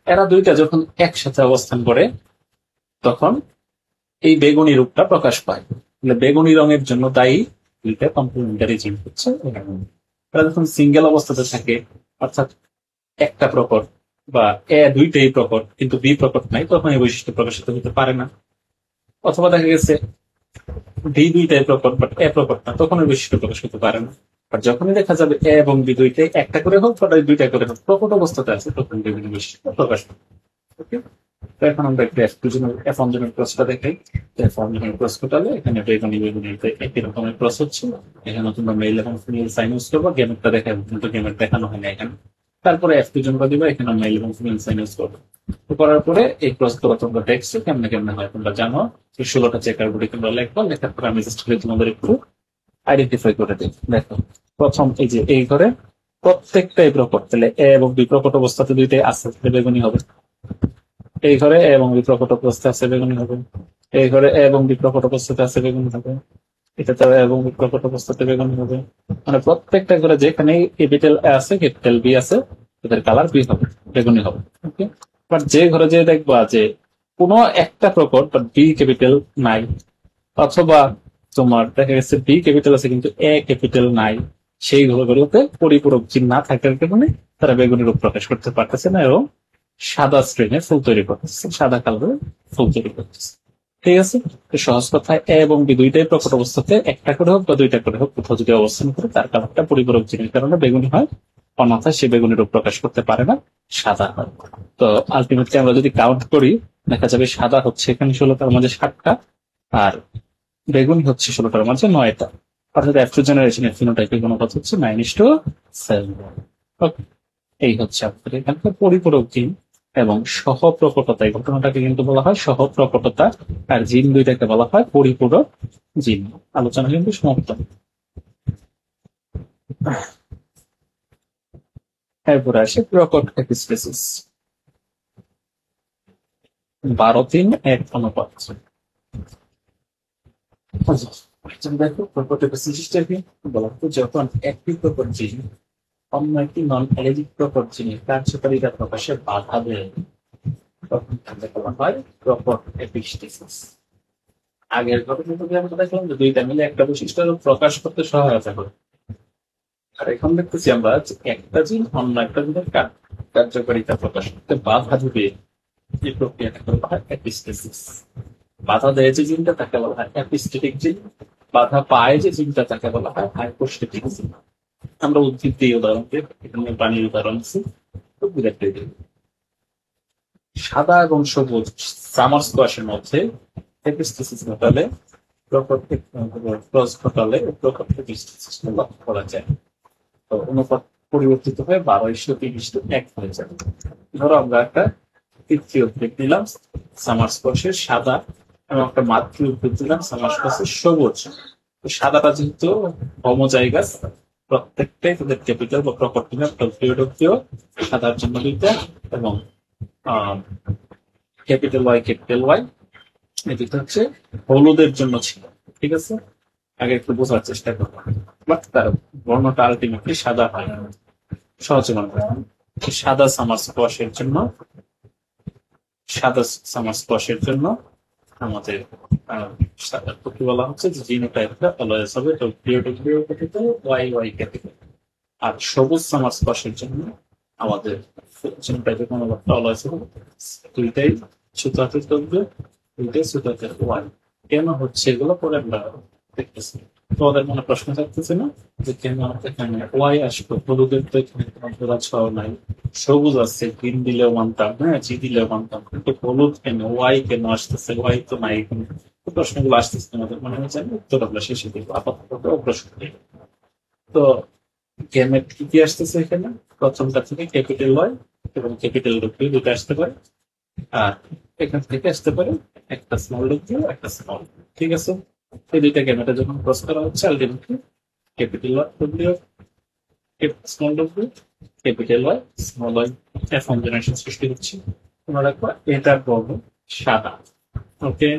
এরা দুইটা যখন একসাথে অবস্থান করে তখন এই বেগুনি রূপটা প্রকাশ পায়। বেগুনি রঙের জন্য দায়ী দুইটা কমপ্লিমেন্টারি জিন হচ্ছে। এরা যখন সিঙ্গেল অবস্থাতে থাকে, অর্থাৎ একটা প্রকট বা দুইটাই প্রকট কিন্তু বি প্রকট নাই, তখন এই বৈশিষ্ট্য প্রকাশিত হতে পারে না। অথবা দেখা গেছে বি দুইটাই প্রকট বাট এ প্রকট না, তখন এই বৈশিষ্ট্য প্রকাশ করতে পারে না। আর যখনই দেখা যাবে এ এবং বি দুইটাই একটা করে হোক বা দুইটা করে হোক প্রকট অবস্থাতে আছে, তখন বিভিন্ন বৈশিষ্ট্য প্রকাশ পাবে। ওকে, তো এখন আমরা একটা F1 জনের ক্রসটা দেখাই। F1 জনের ক্রস ঘটালে এখানে বেগুনি একই রকমের ক্রস হচ্ছে। এখানে তোমরা মেল এবং ফিমেল সাইন ইউজ করবো। গেমেরটা দেখাবো, কিন্তু গেমের দেখানো হয় না এখানে। তারপরে F2 করে দিবা, এখানে আমরা 11 সাইন ইউজ করবো। করার পরে এই ক্রস গুলো তোমরা টেক্সট কেমনে কেমনে হয় তোমরা জানো। 16টা চেকার বোর্ডে তোমরা লিখবা, লেখার পরে আমি জাস্ট তোমাদের একটু আইডেন্টিফাই করে দিই। দেখো প্রথম এই যে এই ঘরে প্রত্যেকটা প্রকট, তাহলে এ এবং বি প্রকট অবস্থাতে দুইটাই আছে, বেগুনি হবে। এই ঘরে এ এবং বি প্রকট অবস্থায় আছে, বেগুনি হবে। এই ঘরে এ এবং বি প্রকট অবস্থাতে আছে, বেগুনি হবে। এটাতে এ এবং বি প্রকট অবস্থাতে বেগুনি হবে। মানে প্রত্যেকটা ঘরে যেখানে ক্যাপিটাল এ আছে, ক্যাপিটাল বি আছে, এদের কালার বি হবে, বেগুনি হবে। ওকে, বাট যে ঘরে যে দেখবা যে কোনো একটা প্রকট বাট বি ক্যাপিটাল নাই, অথবা তোমার দেখা গেছে বি ক্যাপিটাল আছে কিন্তু এ ক্যাপিটাল নাই, সেই ঘরগুলোতে পরিপূরক চিহ্ন না থাকার কারণে তারা বেগুনি রূপ প্রকাশ করতে পারতেছে না এবং সাদা স্ক্রিনে ফুল তৈরি করতেছে, সাদা কালারে ফুল তৈরি করতেছে। ঠিক আছে, তো সহজ কথায় এ এবং বি দুইটাই প্রকট অবস্থাতে একটা করে হোক বা দুইটা করে হোক কোথাও যদি অবস্থান করে তার কালারটা পরিপূরক চিহ্নের কারণে বেগুনি হয়, অন্যথায় সে বেগুনি রূপ প্রকাশ করতে পারে না, সাদা হয়। তো আলটিমেটলি আমরা যদি কাউন্ট করি দেখা যাবে সাদা হচ্ছে এখানে 16টার মাঝে 7টা, আর বেগুনি হচ্ছে 16টার মাঝে 9টা। অর্থাৎ F2 জেনারেশনের ফিনোটাইপের অনুপাত হচ্ছে 9:7। ওকে, এই হচ্ছে আপনাদের এখানকার পরিপূরক জিন এবং সহপ্রকটতা। এই ঘটনাটাকে কিন্তু বলা হয় সহপ্রকটতা, আর জিন দুইটাকে বলা হয় পরিপূরক জিন। আলোচনা কিন্তু সমাপ্ত। এরপরে আসে প্রকট এপিস্টেসিস। 12:3:1 অনুপাত। দেখো প্রকট এপিস্টেসিসটা কি বলা হতো, যখন একটি প্রকট জিন অন্য একটি নন অ্যালার্জিক প্রকট জিনের কার্যকারিতা প্রকাশে বাধা দেয়, তখন তাকে বলা হয় প্রকট এপিস্টেসিস। আগের ঘটনাটা আমরা দেখলাম যে দুইটা মিলে একটা বৈশিষ্ট্য প্রকাশ করতে সহায়তা করে, আর এখন দেখতেছি আমরা যে একটা জিন অন্য একটা জিনের কার্যকারিতা প্রকাশ করতে বাধা দিবে, এই প্রক্রিয়াটাকে বলা হয় এপিস্টেসিস। বাধা দেয় যে জিনটা তাকে বলা হয় এপিস্টেটিক জিন, বাধা পায় যে জিনটা তাকে বলা হয় হাইপোস্টেটিক জিন। আমরা উদ্ভিদ দিয়ে উদাহরণ দিই, এখানে পানির উদাহরণ আছে, সাদা এবং সবুজ সামার স্কোয়াশের মধ্যে এপিস্টেসিস ঘটালে ক্রস ঘটালে প্রকট এপিস্টেসিস লক্ষ্য করা যায়। তো অনুপাত পরিবর্তিত হয়ে 12:3:1 হয়ে যাবে। ধরো আমরা একটা তৃতীয় উদ্ভিদ নিলাম সামার স্কোয়াশের সাদা, এবং একটা মাতৃ উদ্ভিদ দিলাম সামার স্কোয়াশের সবুজ। তো সাদাটা যেহেতু হোমোজাইগাস, প্রত্যেকটাই তাদের ক্যাপিটাল বা প্রকট কিনা সাদার জন্য দুইটা এবং ক্যাপিটাল ওয়াই এই দুটো হচ্ছে হলুদের জন্য ছিল। ঠিক আছে, আগে একটু বোঝার চেষ্টা করবো, বাট তার বর্ণটা আলটিমেটলি সাদা হয়। সহজে মনে রাখবেন, সাদা সামার স্কোয়াশের জন্য আমাদের কি বলা হচ্ছে যে জিনোটাইপটা অলওয়েজ হবে ওয়াই ক্যাপিটাল। আর সবুজ সামার স্কোয়াশের জন্য আমাদের জিনোটাইপের অনুপাতটা অলওয়েজ হবে দুইটাই সুতাতে থাকবে, দুইটাই সুতাতে ওয়াই। কেন হচ্ছে এগুলো পরে আমরা দেখতেছি। তোমাদের মনে প্রশ্ন থাকতেছে না যে কেন এখানে ওয়াই আসবে, হলুদের তো এখানে কোনো ধরা ছোঁয়া নাই, সবুজ আছে, গ্রিন দিলেও মানতাম, হ্যাঁ জি দিলেও মানতাম, কিন্তু হলুদ কেন, ওয়াই কেন আসতেছে, ওয়াই তো নাই এখানে। প্রশ্নগুলো আসতেছে তোমাদের মনে হচ্ছে, আমি উত্তর আমরা শেষে দিব, আপাতত প্রশ্ন দিই। তো গেমের কি কি আসতেছে এখানে, প্রথমটা থেকে ক্যাপিটাল ওয়াই এবং ক্যাপিটাল ডব্লিউ দুটো আসতে পারে, আর এখান থেকে আসতে পারে একটা স্মল ডব্লিউ একটা স্মল। ঠিক আছে, এই দুইটা গেমেটা যখন ক্রস করা হচ্ছে ultimately capital W small W capital Y small Y F1 generation সৃষ্টি হচ্ছে। তোমরা দেখো এটার বর্ণ সাদা। ওকে,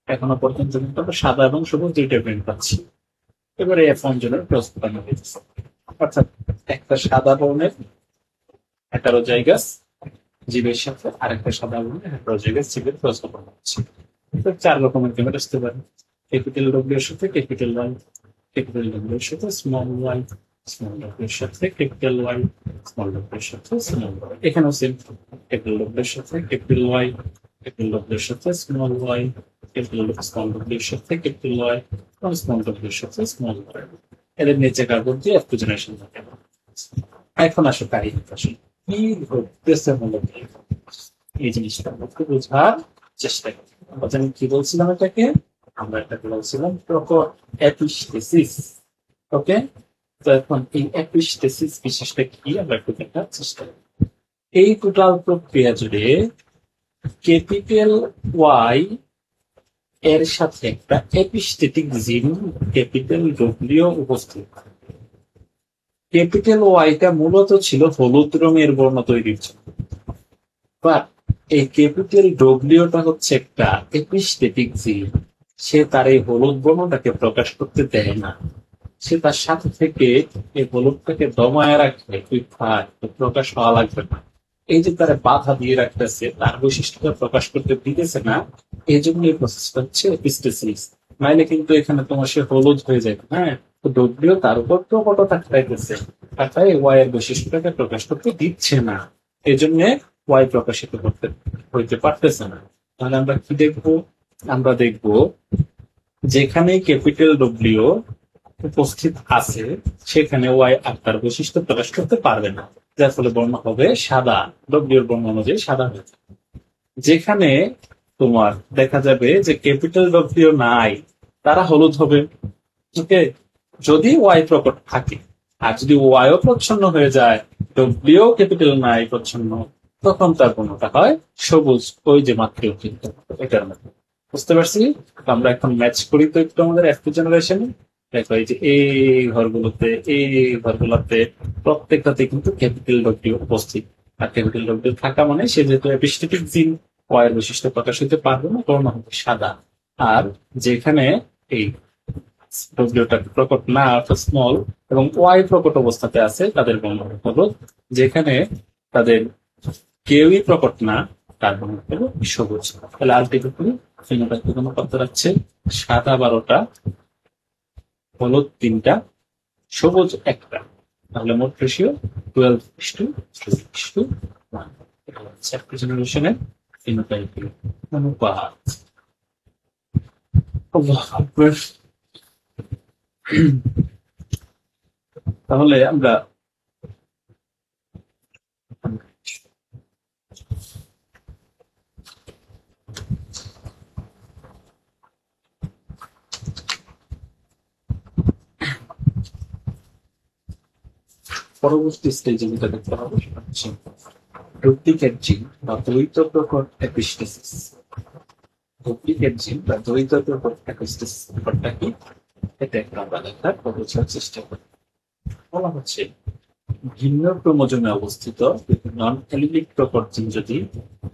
এখনো পর্যন্ত কিন্তু আমরা সাদা এবং সবুজ দুইটা প্রিন্ট পাচ্ছি। এবারে F1 জেনারেশন ক্রস করানো হয়েছে, অর্থাৎ একটা সাদা বর্ণের হেটারোজাইগাস জীবের সাথে আরেকটা সাদা বর্ণের হেটারোজাইগাস জীবের ক্রস করানো হচ্ছে। 4 রকমের গেমেট আসতে পারে, ক্যাপিটাল ডব্লিউ এর সাথে ক্যাপিটাল ওয়াই, ক্যাপিটাল ডব্লিউ এর সাথে স্মল ওয়াই, স্মল ডব্লিউ এর সাথে ক্যাপিটাল ওয়াই, স্মল ডব্লিউ এর সাথে স্মল ওয়াই। এখানেও সেম, ক্যাপিটাল ডব্লিউ এর সাথে ক্যাপিটাল ওয়াই, ক্যাপিটাল ডব্লিউ এর সাথে small Y, capital small W এর সাথে ক্যাপিটাল ওয়াই এবং স্মল ডব্লিউ এর সাথে স্মল ওয়াই। এদের নিচে কার্বন দিয়ে F2 জেনারেশন থাকে। এখন আসো কাহিনী, আসলে কি ঘটতেছে মূলত এই জিনিসটা একটু বোঝার চেষ্টা করি। আমি কি বলছিলাম এটাকে, আমরা এটাকে বলছিলাম প্রকট এপিস্টেসিস। ওকে, তো এখন এই এপিস্টেসিস বিশেষটা কি আমরা একটু দেখার চেষ্টা করি। এই টোটাল প্রক্রিয়া জুড়ে ক্যাপিটাল ওয়াই এর সাথে একটা এপিস্টেটিক জিন ক্যাপিটাল ডব্লিউ উপস্থিত। ক্যাপিটাল ওয়াইটা মূলত ছিল হলুদ রঙের বর্ণ তৈরির জন্য, বাট এই ক্যাপিটাল ডব্লিউটা হচ্ছে একটা এপিস্টেটিক জিন। সে তার এই হলুদ বর্ণটাকে প্রকাশ করতে দেয় না, সে তার সাথে থেকে এই হলুদটাকে দমায় রাখে, তুই থাক, তোর প্রকাশ হওয়া লাগবে না। এই যে তারা বাধা দিয়ে রাখতেছে, তার বৈশিষ্ট্যটা প্রকাশ করতে দিতেছে না, এই জন্য এই প্রসেসটা হচ্ছে এপিস্টেসিস। নাইলে কিন্তু এখানে তোমার সে হলুদ হয়ে যাবে। হ্যাঁ, তো ডব্লিউ তার উপর প্রকটতা খাটাইতেছে, খাটাই ওয়াই এর বৈশিষ্ট্যটাকে প্রকাশ করতে দিচ্ছে না, এই জন্য ওয়াই প্রকাশিত করতে হইতে পারতেছে না। তাহলে আমরা কি দেখবো? আমরা দেখবো যেখানে ক্যাপিটাল ডব্লিউ উপস্থিত আছে সেখানে ওয়াই আর তার বৈশিষ্ট্য প্রকাশ করতে পারবে না, যার ফলে বর্ণ হবে সাদা, ডব্লিউর বর্ণ অনুযায়ী সাদা হয়ে যাবে। যেখানে তোমার দেখা যাবে যে ক্যাপিটাল ডব্লিউ নাই, তারা হলুদ হবে। ওকে, যদি ওয়াই প্রকট থাকে। আর যদি ওয়াইও প্রচ্ছন্ন হয়ে যায়, ডব্লিউ ক্যাপিটাল নাই, প্রচ্ছন্ন, তখন তার বর্ণটা হয় সবুজ, ওই যে মাতৃ এটার মধ্যে। বুঝতে পারছি? তো আমরা এখন ম্যাচ করি তো একটু আমাদের এফ জেনারেশনে। দেখো এই যে এই ঘরগুলোতে, এই ঘরগুলোতে প্রত্যেকটাতে কিন্তু ক্যাপিটাল ডব্লিউ উপস্থিত। আর ক্যাপিটাল ডব্লিউ থাকা মানে সে যেহেতু এপিস্টেটিক জিন, ওয়াই এর বৈশিষ্ট্য প্রকাশ হতে পারবে না, বর্ণ হবে সাদা। আর যেখানে এই ডব্লিউটা প্রকট না, অর্থাৎ স্মল, এবং ওয়াই প্রকট অবস্থাতে আছে, তাদের বর্ণ হলো। যেখানে তাদের কেউই প্রকট না, তার বর্ণ হলো সবুজ। তাহলে আলটিমেটলি ফিনোটাইপ কোনো কত রাখছে? সাদা 12টা, হলুদ 3টা, সবুজ 1টা। তাহলে মোট রেশিও 12:2:1। এটা হচ্ছে একটা জেনারেশনের ফিনোটাইপের অনুপাত। আল্লাহু আকবার। তাহলে আমরা পরবর্তী স্টেজে যেটা দেখতে হবে সেটা হচ্ছে ডুপ্লিকেট জিন বা দ্বৈত প্রকট এপিস্টেসিস। ডুপ্লিকেট জিন বা দ্বৈত প্রকট এপিস্টেসিস ব্যাপারটা কি, এটা একটা আমরা দেখার বা বোঝার চেষ্টা করি। বলা হচ্ছে ভিন্ন ক্রোমোজোমে অবস্থিত নন অ্যালিলিক প্রকট জিন যদি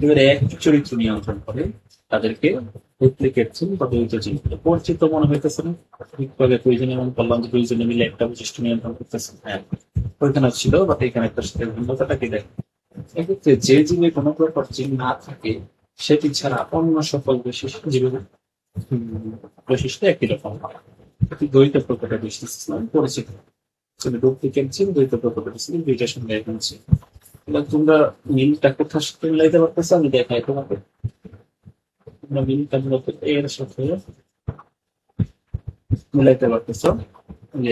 এদের একই চরিত্র নিয়ন্ত্রণ করে, তাদেরকে ডুপ্লিকেট জিন বা দ্বৈত জিন। পরিচিত মনে হইতেছে না? ঠিকভাবে প্রয়োজনে এমন করলাম যে দুইজনে মিলে একটা বৈশিষ্ট্য নিয়ন্ত্রণ করতেছে। হ্যাঁ, ওইখানে ছিল, বাট এখানে একটা সাথে ভিন্নতাটা কি দেখ। এক্ষেত্রে যে জীবে কোনো প্রকট জিন না থাকে, সেটি ছাড়া অন্য সকল বৈশিষ্ট্য জীবের বৈশিষ্ট্য একই রকম হয়। এটি দ্বৈত প্রকটের বৈশিষ্ট্য নামে পরিচিত। ডুপ্লিকেট জিন, দ্বৈত প্রকটের বৈশিষ্ট্য, দুইটার সঙ্গে এখন ছিল। তোমরা মিলটা কোথার সাথে মিলাইতে পারতেছো? আমি দেখাই তোমাকে। তোমরা মিলটা মূলত এর সাথে মিলাইতে পারতেছো,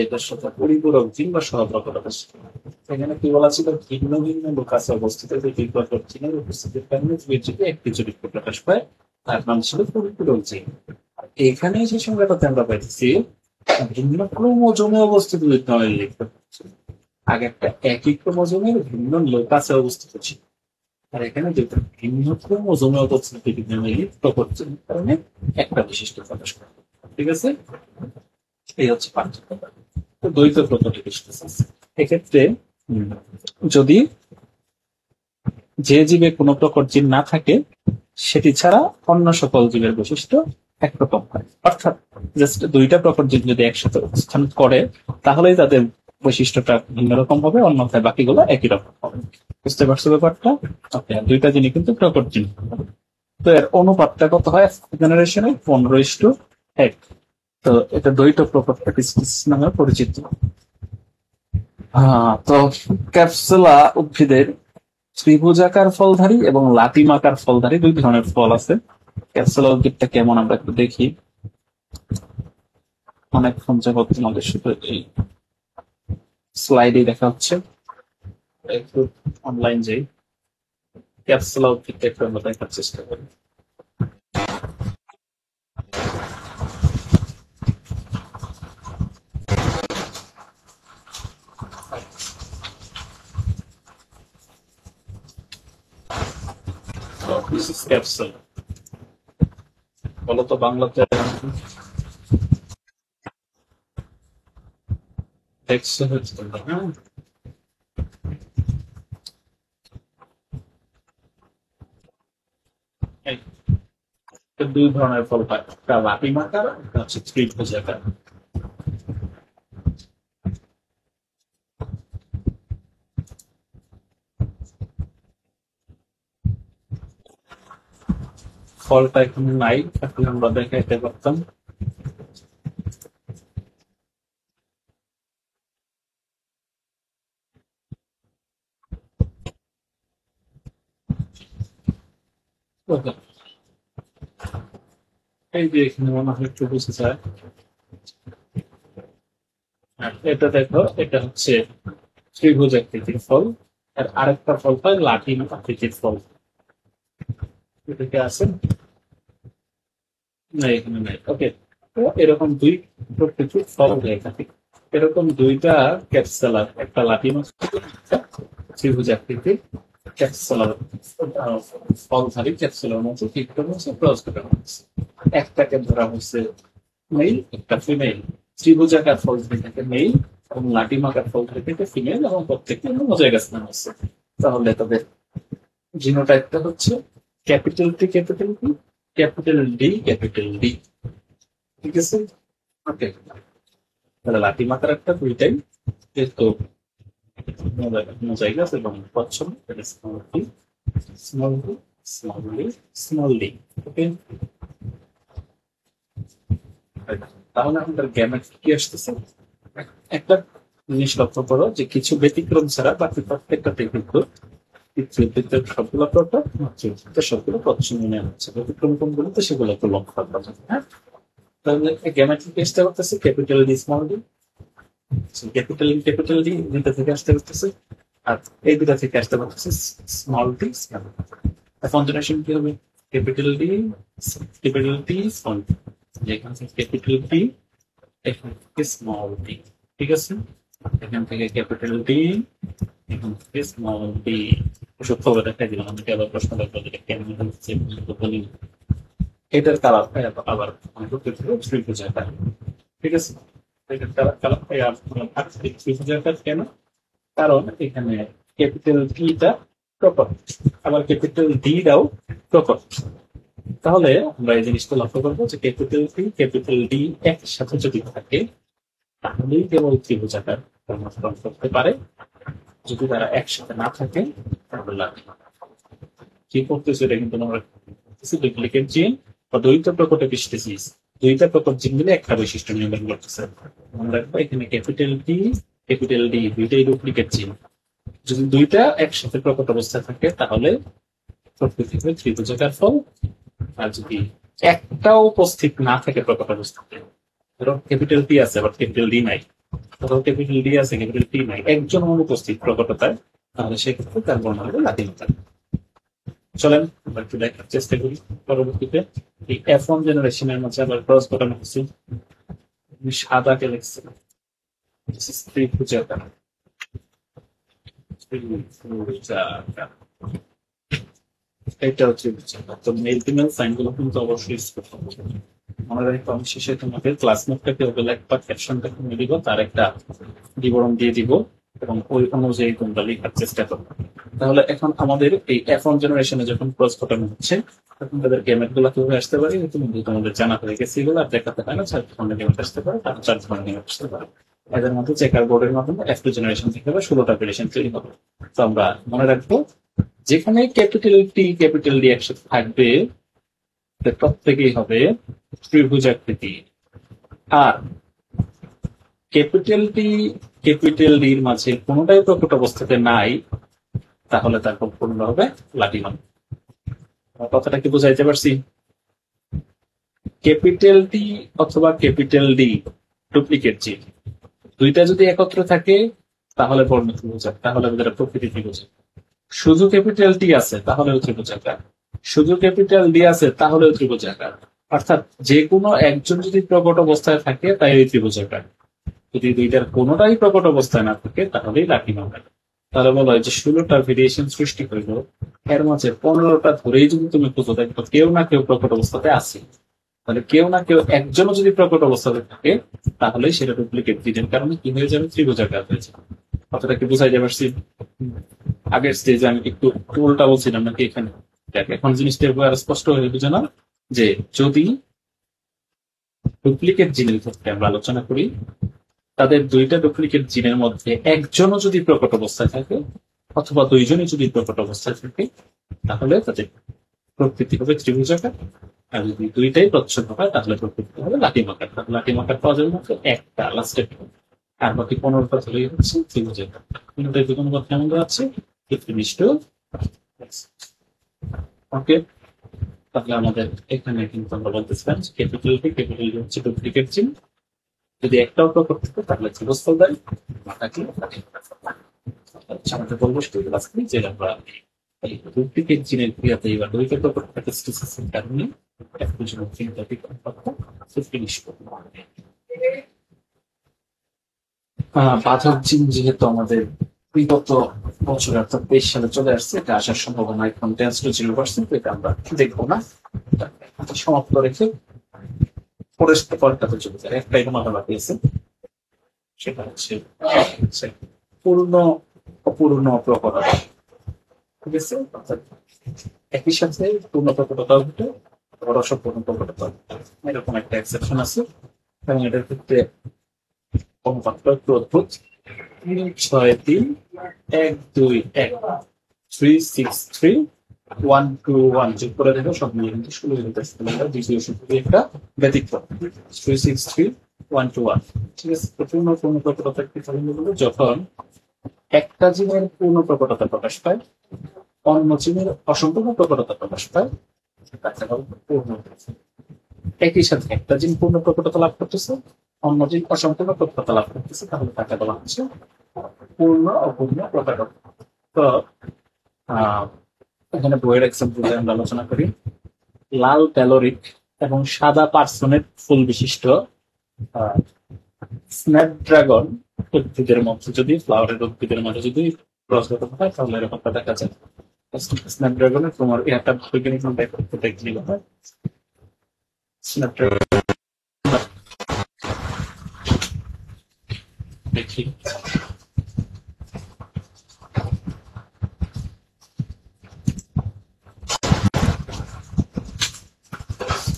এটার সাথে পরিপূরক জিন বা সহপ্রকটতার সাথে। এখানে কি বলা ছিল? ভিন্ন ভিন্ন লোক আছে অবস্থিত, যে দুই প্রকট জিনের উপস্থিতির কারণে যদি একটি চরিত্র প্রকাশ পায়, তার নাম ছিল পরিপূরক জিন। এখানে যে সংজ্ঞাটাতে আমরা পাইতেছি, ভিন্ন ক্রোমোজোমে অবস্থিত লিখতে হয়। আগে একটা একই ক্রোমোজোমের ভিন্ন লোক আছে অবস্থিত ছিল, আর এখানে যেটা ভিন্ন ক্রোমোজোমে অবস্থিত প্রকট জিনের কারণে একটা বিশিষ্ট প্রকাশ করে। ঠিক আছে, এই হচ্ছে পার্থক্য। তো দ্বৈত প্রকট এপিস্টেসিস এক্ষেত্রে যদি যে জীবে কোনো প্রকট জিন না থাকে, সেটি ছাড়া অন্য সকল জীবের বৈশিষ্ট্য একরকম হয়। অর্থাৎ জাস্ট দুইটা প্রকট জিন যদি একসাথে অবস্থান করে, তাহলেই তাদের বৈশিষ্ট্যটা ভিন্ন রকম হবে, অন্যথায় বাকিগুলো একই রকম হবে। বুঝতে পারছো ব্যাপারটা? ওকে, দুইটা জিনিস কিন্তু প্রকট জিন। তো এর অনুপাতটা কত হয় জেনারেশনে? 15:1। তো এটা দ্বৈত প্রকট এপিস্টেসিস নামে পরিচিত। তো ক্যাপসুলা উদ্ভিদের ত্রিভুজাকার ফলধারী এবং লাটিমাকার ফলধারী দুই ধরনের ফল আছে। ক্যাপসুলা উদ্ভিদটা কেমন আমরা একটু দেখি। অনেকক্ষণ যাবত তোমাদের শুধু এই স্লাইডে দেখা হচ্ছে, একটু অনলাইন যাই, ক্যাপসুলা উদ্ভিদটা একটু আমরা দেখার চেষ্টা করি। ক্যাপসুল। বলতো বাংলাতে দেখছো হচ্ছে তোমরা, হ্যাঁ? এই দুই ধরনের ফল পায়, একটা লাটিম আকার, একটা হচ্ছে ত্রিভুজ আকার। ফলটা এখানে নাই, তাহলে আমরা দেখাইতে পারতাম। এই যে এখানে মনে হয় একটু বুঝে যায়। এটা দেখো, এটা হচ্ছে ত্রিভুজ আকৃতির ফল, আর আরেকটা ফল হয় লাটিম আকৃতির ফল। এটাকে আছে না, এখানে নাই। ওকে, তো এরকম দুই প্রকৃতির ফল হয়ে থাকে। এরকম দুইটা ক্যাপসুলার, একটা লাটিম আকৃতির, একটা ত্রিভুজ আকৃতির ক্যাপসুলার ফলধারী ক্যাপসুলার মতো ঠিক করে হচ্ছে ক্রস করা হচ্ছে। একটাকে ধরা হচ্ছে মেল, একটা ফিমেল। ত্রিভুজাকার ফল থেকে মেল এবং লাটিমাকার ফল থেকে ফিমেল, এবং প্রত্যেকটা মোজাইগাস নাম আছে। তাহলে তাদের জিনোটাইপটা হচ্ছে capital T capital T, capital D capital D. ঠিক আছে? ওকে, তাহলে লাটিমাকার একটা দুইটাই যেহেতু মোজাইগাস এবং পচ্ছম, small t small d small d small d. Okay, তাহলে আমাদের গ্যামেট কি আসতেছে? একটা জিনিস লক্ষ্য করো যে কিছু ব্যতিক্রম ছাড়া বাকি প্রত্যেকটাতে কিন্তু পিতৃবৃত্তের সবগুলো প্রোটন, মাতৃবৃত্তের সবগুলো প্রচ্ছন্ন হচ্ছে। ব্যতিক্রম কোনগুলোতে সেগুলো একটু লক্ষ্য রাখতে হবে, হ্যাঁ? তাহলে গ্যামেট্রিক চেষ্টা করতেছে capital D small D, capital D দুইটা থেকে আসতে করতেছে, আর এই দুটা থেকে আসতে করতেছে small d small D. Continuation কি হবে? ক্যাপিটাল ডি স্মল ডি, যেখান থেকে ক্যাপিটাল ডি, এখান থেকে স্মল ডি। ঠিক আছে? এখান থেকে ক্যাপিটাল ডি, এখান থেকে স্মল ডি। সূক্ষ্ম করে দেখাই দিলাম, আমাকে আবার প্রশ্ন করবো যে কেমন হচ্ছে বলি। এটার কালার আবার ত্রিভুজ আকার। ঠিক আছে? এটার কালার ত্রিভুজ আকার কেন? কারণ এখানে ক্যাপিটাল ডিটা প্রকট, আবার ক্যাপিটাল ডিটাও প্রকট। তাহলে আমরা এই জিনিসটা লক্ষ্য করবো যে ক্যাপিটাল ডি ক্যাপিটাল ডি একসাথে যদি থাকে তাহলেই কেবল ত্রিভুজ আকার কর্মস্থল করতে পারে। যদি তারা একসাথে না থাকে তাহলে কি করতেছে? এটা কিন্তু আমরা ডুপ্লিকেট জিন বা দ্বৈত প্রকটে পিসতেছিস। দুইটা প্রকট জিন মিলে একটা বৈশিষ্ট্য নির্মাণ করতেছে। মনে রাখবো এখানে ক্যাপিটাল ডি দুইটাই ডুপ্লিকেট জিন। যদি দুইটা একসাথে প্রকট অবস্থায় থাকে তাহলে প্রকৃতি হবে ত্রিভুজাকার ফল। আর যদি একটাও উপস্থিত না থাকে প্রকট অবস্থাতে, ধরো ক্যাপিটাল টি আছে আবার ক্যাপিটাল ডি নাই, ধরো ক্যাপিটাল ডি আছে ক্যাপিটাল টি নাই, একজন অনুপস্থিত প্রকটতায়, তাহলে সেক্ষেত্রে তার বর্ণ হবে লাতিনতা। চলেন আমরা একটু দেখার চেষ্টা করি। পরবর্তীতে এই F1 জেনারেশনের মাঝে আবার ক্রস করানো হচ্ছে। সাদাকে লিখছে ত্রিভুজাকার, ত্রিভুজাকার। এটা হচ্ছে ত্রিভুজাকার। তো মেল ফিমেল সাইন গুলো কিন্তু অবশ্যই স্পষ্ট হবে। মনে রাখতে আমি শেষে তোমাকে ক্লাস নোটটাকে ওগুলো বা ক্যাপশনটাকে নিয়ে দিব, তার একটা বিবরণ দিয়ে দিব এবং ওই অনুযায়ী তোমরা লেখার চেষ্টা করবে। তাহলে এখন আমাদের এই F1 জেনারেশনে যখন ক্রস ঘটানো হচ্ছে তখন তাদের গেমেট গুলা কিভাবে আসতে পারে ইতিমধ্যে তোমাদের জানা হয়ে গেছে। এগুলো আর দেখাতে হয় না, 4 ধরনের গেমেট আসতে পারে, তার 4 ধরনের গেমেট আসতে পারে। এদের মধ্যে চেকার বোর্ডের মাধ্যমে F2 জেনারেশন থেকে 16টা ভেরিয়েশন তৈরি হবে। তো আমরা মনে রাখবো যেখানে ক্যাপিটাল টি ক্যাপিটাল ডি একসাথে থাকবে প্রত্যেকেই হবে ত্রিভুজ আকৃতি। আর ক্যাপিটাল ডির মাঝে কোনোটাই প্রকট অবস্থাতে নাই, তাহলে তার পূর্ণ হবে লাটিনম। কথাটা কি বুঝাইতে পারছি? ক্যাপিটাল টি অথবা ক্যাপিটাল ডি ডুপ্লিকেট জিন, দুইটা যদি একত্র থাকে তাহলে বর্ণ ত্রিভুজাকার, তাহলে আমাদের প্রকৃতি ত্রিভুজাকার। শুধু ক্যাপিটাল টি আছে তাহলেও ত্রিভুজাকার, শুধু ক্যাপিটাল ডি আছে তাহলেও ত্রিভুজাকার। অর্থাৎ যে কোনো একজন যদি প্রকট অবস্থায় থাকে তাই ত্রিভুজাকার, যদি দুইটার কোনোটাই প্রকট অবস্থায় না থাকে তাহলেই লাটিনম। তাহলে বলা হয় যে 16টা ভেরিয়েশন সৃষ্টি করলো, এর মাঝে 15টা ধরেই যদি তুমি খুঁজো দেখো কেউ না কেউ প্রকট অবস্থাতে আছে। তাহলে কেউ না কেউ একজনও যদি প্রকট অবস্থাতে থাকে তাহলে সেটা ডুপ্লিকেট জিনের কারণে কি হয়ে যাবে, ত্রিভুজাকার হয়ে যাবে। কথাটা কি বুঝাই যাবে? আগের স্টেজে আমি একটু উল্টা বলছিলাম নাকি এখানে? দেখ, এখন জিনিসটা আরো স্পষ্ট হয়ে বুঝে না যে যদি ডুপ্লিকেট জিনের ক্ষেত্রে আমরা আলোচনা করি, তাদের দুইটা ডুপ্লিকেট জিনের মধ্যে একজনও যদি প্রকট অবস্থায় থাকে অথবা দুইজনই যদি প্রকট অবস্থায় থাকে তাহলে তাদের প্রকৃতি হবে ত্রিভুজাকার। আর যদি দুইটাই প্রচ্ছন্ন হয় তাহলে প্রকৃতি হবে লাটিমাকার। তাহলে লাটিমাকার পাওয়া যাবে মাত্র একটা, লাস্টের, আর বাকি 15টা ধরেই হচ্ছে ত্রিভুজাকার। কোনটাই যে কোনো কথা এমন আছে ফিনিশড। ওকে, তাহলে আমাদের এখানে কিন্তু আমরা বলতেছিলাম যে ক্যাপিটাল হচ্ছে ডুপ্লিকেট চিহ্ন, যদি একটাও প্রকট থাকে তাহলে ত্রিভুজ দেয়, বাকি আচ্ছা আমাদের বলবো যে আমরা এই ডুপ্লিকেট জিনের ক্রিয়াতে বা দুইটা প্রকট থাকে স্টিসিসের কারণে একটা জন্য চিন্তা ফিনিশ করবো। বাধক জিন যেহেতু আমাদের বিগত বছর অর্থাৎ 23 সালে চলে আসছে, এটা আসার সম্ভাবনা এখন 10-0%, এটা আমরা দেখবো না। সমাপ্ত রেখে পরের পরটাতে চলে যায়। একটাই মাথা বাকিয়েছে, সেটা হচ্ছে পূর্ণ অপূর্ণ প্রকটতা। ঠিক আছে, একই সাথে পূর্ণ প্রকটতা ঘটে আবার অসম্পূর্ণ প্রকটতা, এরকম একটা এক্সেপশন আছে। এবং এটার ক্ষেত্রে অনুপাতটা একটু অদ্ভুত। 363 যোগ করে দেখো সব মিলে কিন্তু 16 দ্বিতীয় সূত্রে একটা ব্যতিক্রম 363 ঠিক আছে। পূর্ণ পূর্ণ প্রকটতা কি বলবো, যখন একটা জীবের পূর্ণ প্রকটতা প্রকাশ পায়, অন্য জীবের অসম্পূর্ণ প্রকটতা প্রকাশ পায়, তাকে বলা পূর্ণ। একই সাথে একটা জিন পূর্ণ প্রকটতা লাভ করতেছে, অন্য জিন অসম্পূর্ণ প্রকটতা লাভ করতেছে, তাহলে তাকে বলা হচ্ছে পূর্ণ অপূর্ণ প্রকটতা। তো এখানে বইয়ের এক্সাম্পল আমরা আলোচনা করি। লাল প্যালোরিক এবং সাদা পার্সোনেট ফুল বিশিষ্ট স্ন্যাপড্রাগন উদ্ভিদের মধ্যে যদি ফ্লাওয়ারের উদ্ভিদের মধ্যে যদি ক্রসগঠন হয় তাহলে এরকমটা দেখা যায়। স্ন্যাপড্রাগনের তোমার একটা বৈজ্ঞানিক নাম দেখলি হয় স্ন্যাপড্রাগন দেখি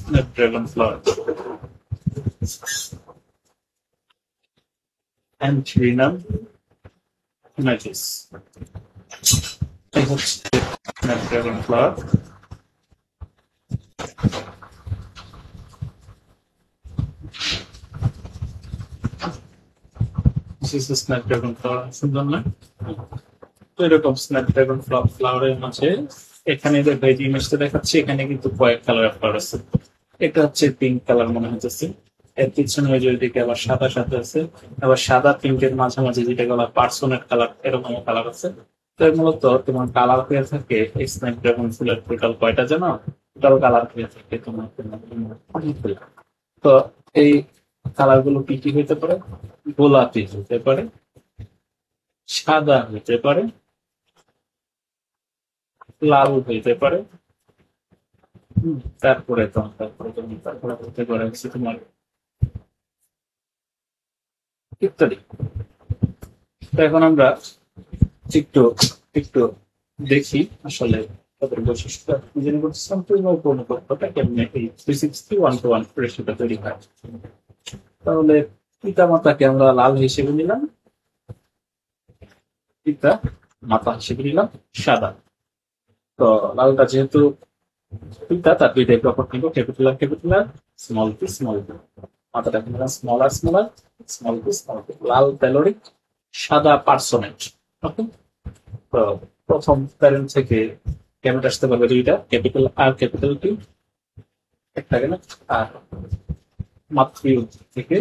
স্ন্যাপড্রাগন ফ্লাওয়ার Antherinum majus, এই হচ্ছে স্ন্যাপড্রাগন ফ্লাওয়ার। স্ন্যাপড্রাগন ফ্লাওয়ার সুন্দর না? তো এরকম স্ন্যাপড্রাগন ফ্লাওয়ারের মাঝে এখানে দেখো এই ইমেজটা দেখাচ্ছি, এখানে কিন্তু কয়েক কালার ফ্লাওয়ার আছে। এটা হচ্ছে পিঙ্ক কালার মনে হচ্ছে, এর পিছনে ওই দিকে আবার সাদা সাদা আছে, আবার সাদা পিঙ্কের মাঝামাঝি যেটা বলা পার্সোনেট কালার, এরকম কালার আছে। তো মূলত তোমার কালার হয়ে থাকে এই স্ন্যাপড্রাগন ফুলের টোটাল কয়টা জানো? টোটাল কালার হয়ে থাকে তোমার। তো এই কালার গুলো কি কি হইতে পারে? গোলাপি হতে পারে, সাদা হতে পারে, লাল হইতে পারে, তারপরে হতে পারে হচ্ছে তোমার ইত্যাদি। তো এখন আমরা একটু একটু দেখি আসলে তাদের বৈশিষ্ট্য জেনে করছিলাম পূর্ণ পক্ষটা কেমনে এই 360:1:1 রেশিওটা তৈরি হয়। তাহলে পিতা মাতাকে আমরা লাল হিসেবে নিলাম, পিতা মাতা হিসেবে নিলাম সাদা। তো লালটা যেহেতু পিতা, তার দুইটাই প্রকট নিব, capital R capital R small P small P. মাথাটা নিলাম small R small R small P small P. লাল প্যালোরিক, সাদা পার্সোনেট। ওকে, তো প্রথম প্যারেন্ট থেকে গ্যামেট আসতে পারবে দুইটা, ক্যাপিটাল আর ক্যাপিটাল পি একটা গ্যামেট, আর মাতৃ থেকে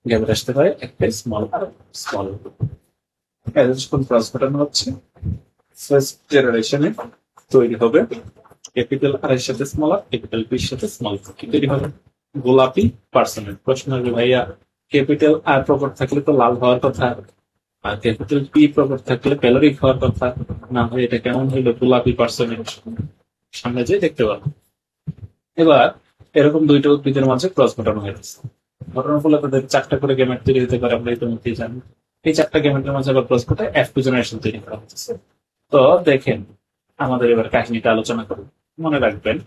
গ্যামেট আসতে পারে একটা স্মল আর স্মল। যখন ক্রস ঘটানো হচ্ছে ফার্স্ট জেনারেশনে তৈরি হবে ক্যাপিটাল আর এর সাথে স্মল আর, ক্যাপিটাল পি এর সাথে স্মল কি তৈরি হবে? গোলাপি পার্সোনেট। প্রশ্ন হবে ভাইয়া ক্যাপিটাল আর প্রকট থাকলে তো লাল হওয়ার কথা, আর ক্যাপিটাল পি প্রকট থাকলে প্যালোরিক হওয়ার কথা, না হয় এটা কেমন হইলো গোলাপি পার্সনের সামনে যে দেখতে পাবো। এবার এরকম দুইটা উদ্ভিদের মাঝে ক্রস ঘটানো হয়েছে, ঘটনার ফলে তাদের চারটা করে গেমেট তৈরি হতে পারে, আমরা ইতিমধ্যেই জানি। এই চারটা গেমেটের মাঝে আবার ক্রস ঘটে F2 জেনারেশন তৈরি করা হচ্ছে। তো দেখেন, আমাদের এবার কাহিনীটা আলোচনা করব। মনে রাখবেন,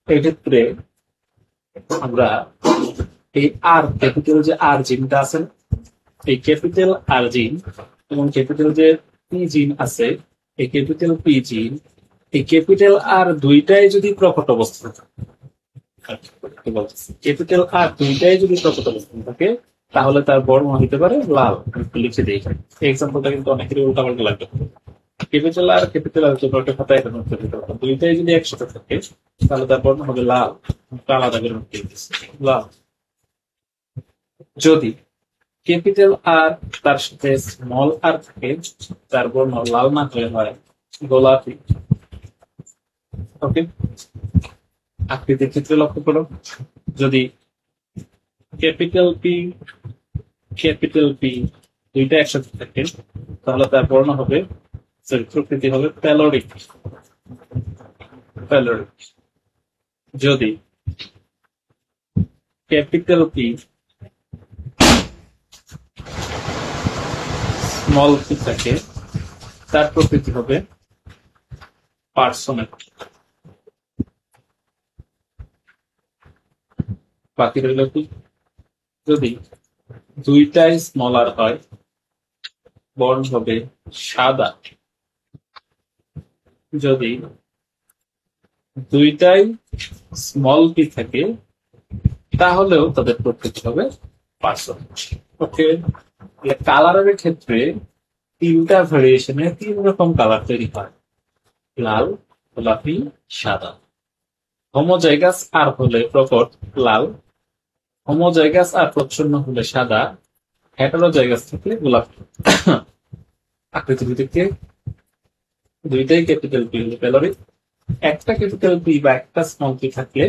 এই ক্ষেত্রে আমরা এই আর ক্যাপিটাল যে আর জিনটা আছে, এই ক্যাপিটাল আর জিন এবং ক্যাপিটাল যে পি জিন আছে, এই ক্যাপিটাল পি জিন, এই ক্যাপিটাল আর দুইটাই যদি প্রকট অবস্থা ক্যাপিটাল আর দুইটাই যদি প্রকট অবস্থান থাকে, তাহলে তার বর্ণ হইতে পারে লাল। একটু লিখে দিই, এক্সাম্পলটা কিন্তু অনেকেরই উল্টাপাল্টা লাগবে। ক্যাপিটাল আর ক্যাপিটাল আর জন্য একটা খাতায় দুইটাই যদি একসাথে থাকে, তাহলে তার বর্ণ হবে লাল। আলাদা করে লাল। যদি ক্যাপিটাল আর তার সাথে স্মল আর থাকে, তার বর্ণ লাল না হয়ে হয় গোলাপি। ওকে, আকৃতির ক্ষেত্রে লক্ষ্য করো, যদি ক্যাপিটাল পি দুইটা একসাথে থাকে, তাহলে তার বর্ণ হবে, প্রকৃতি হবে প্যালোরিক। যদি ক্যাপিটাল পি স্মল পি থাকে, তার প্রকৃতি হবে পার্সোনেট। বাকি রইল কি, যদি দুইটাই স্মলার হয়, বর্ণ হবে সাদা। যদি দুইটাই স্মল পি থাকে, তাহলেও তাদের প্রকৃতি হবে পার্সোনেট। ওকে, কালারের ক্ষেত্রে তিনটা ভেরিয়েশনে তিন রকম কালার তৈরি হয়, লাল, গোলাপি, সাদা। হোমোজাইগাস আর হলে প্রকট লাল, হোমোজাইগাস আর প্রচ্ছন্ন হলে সাদা, হেটারোজাইগাস থাকলে গোলাপি। আকৃতির দিকে দুইটাই ক্যাপিটাল পি হলে প্যালোরিক, একটা ক্যাপিটাল পি বা একটা স্মল পি থাকলে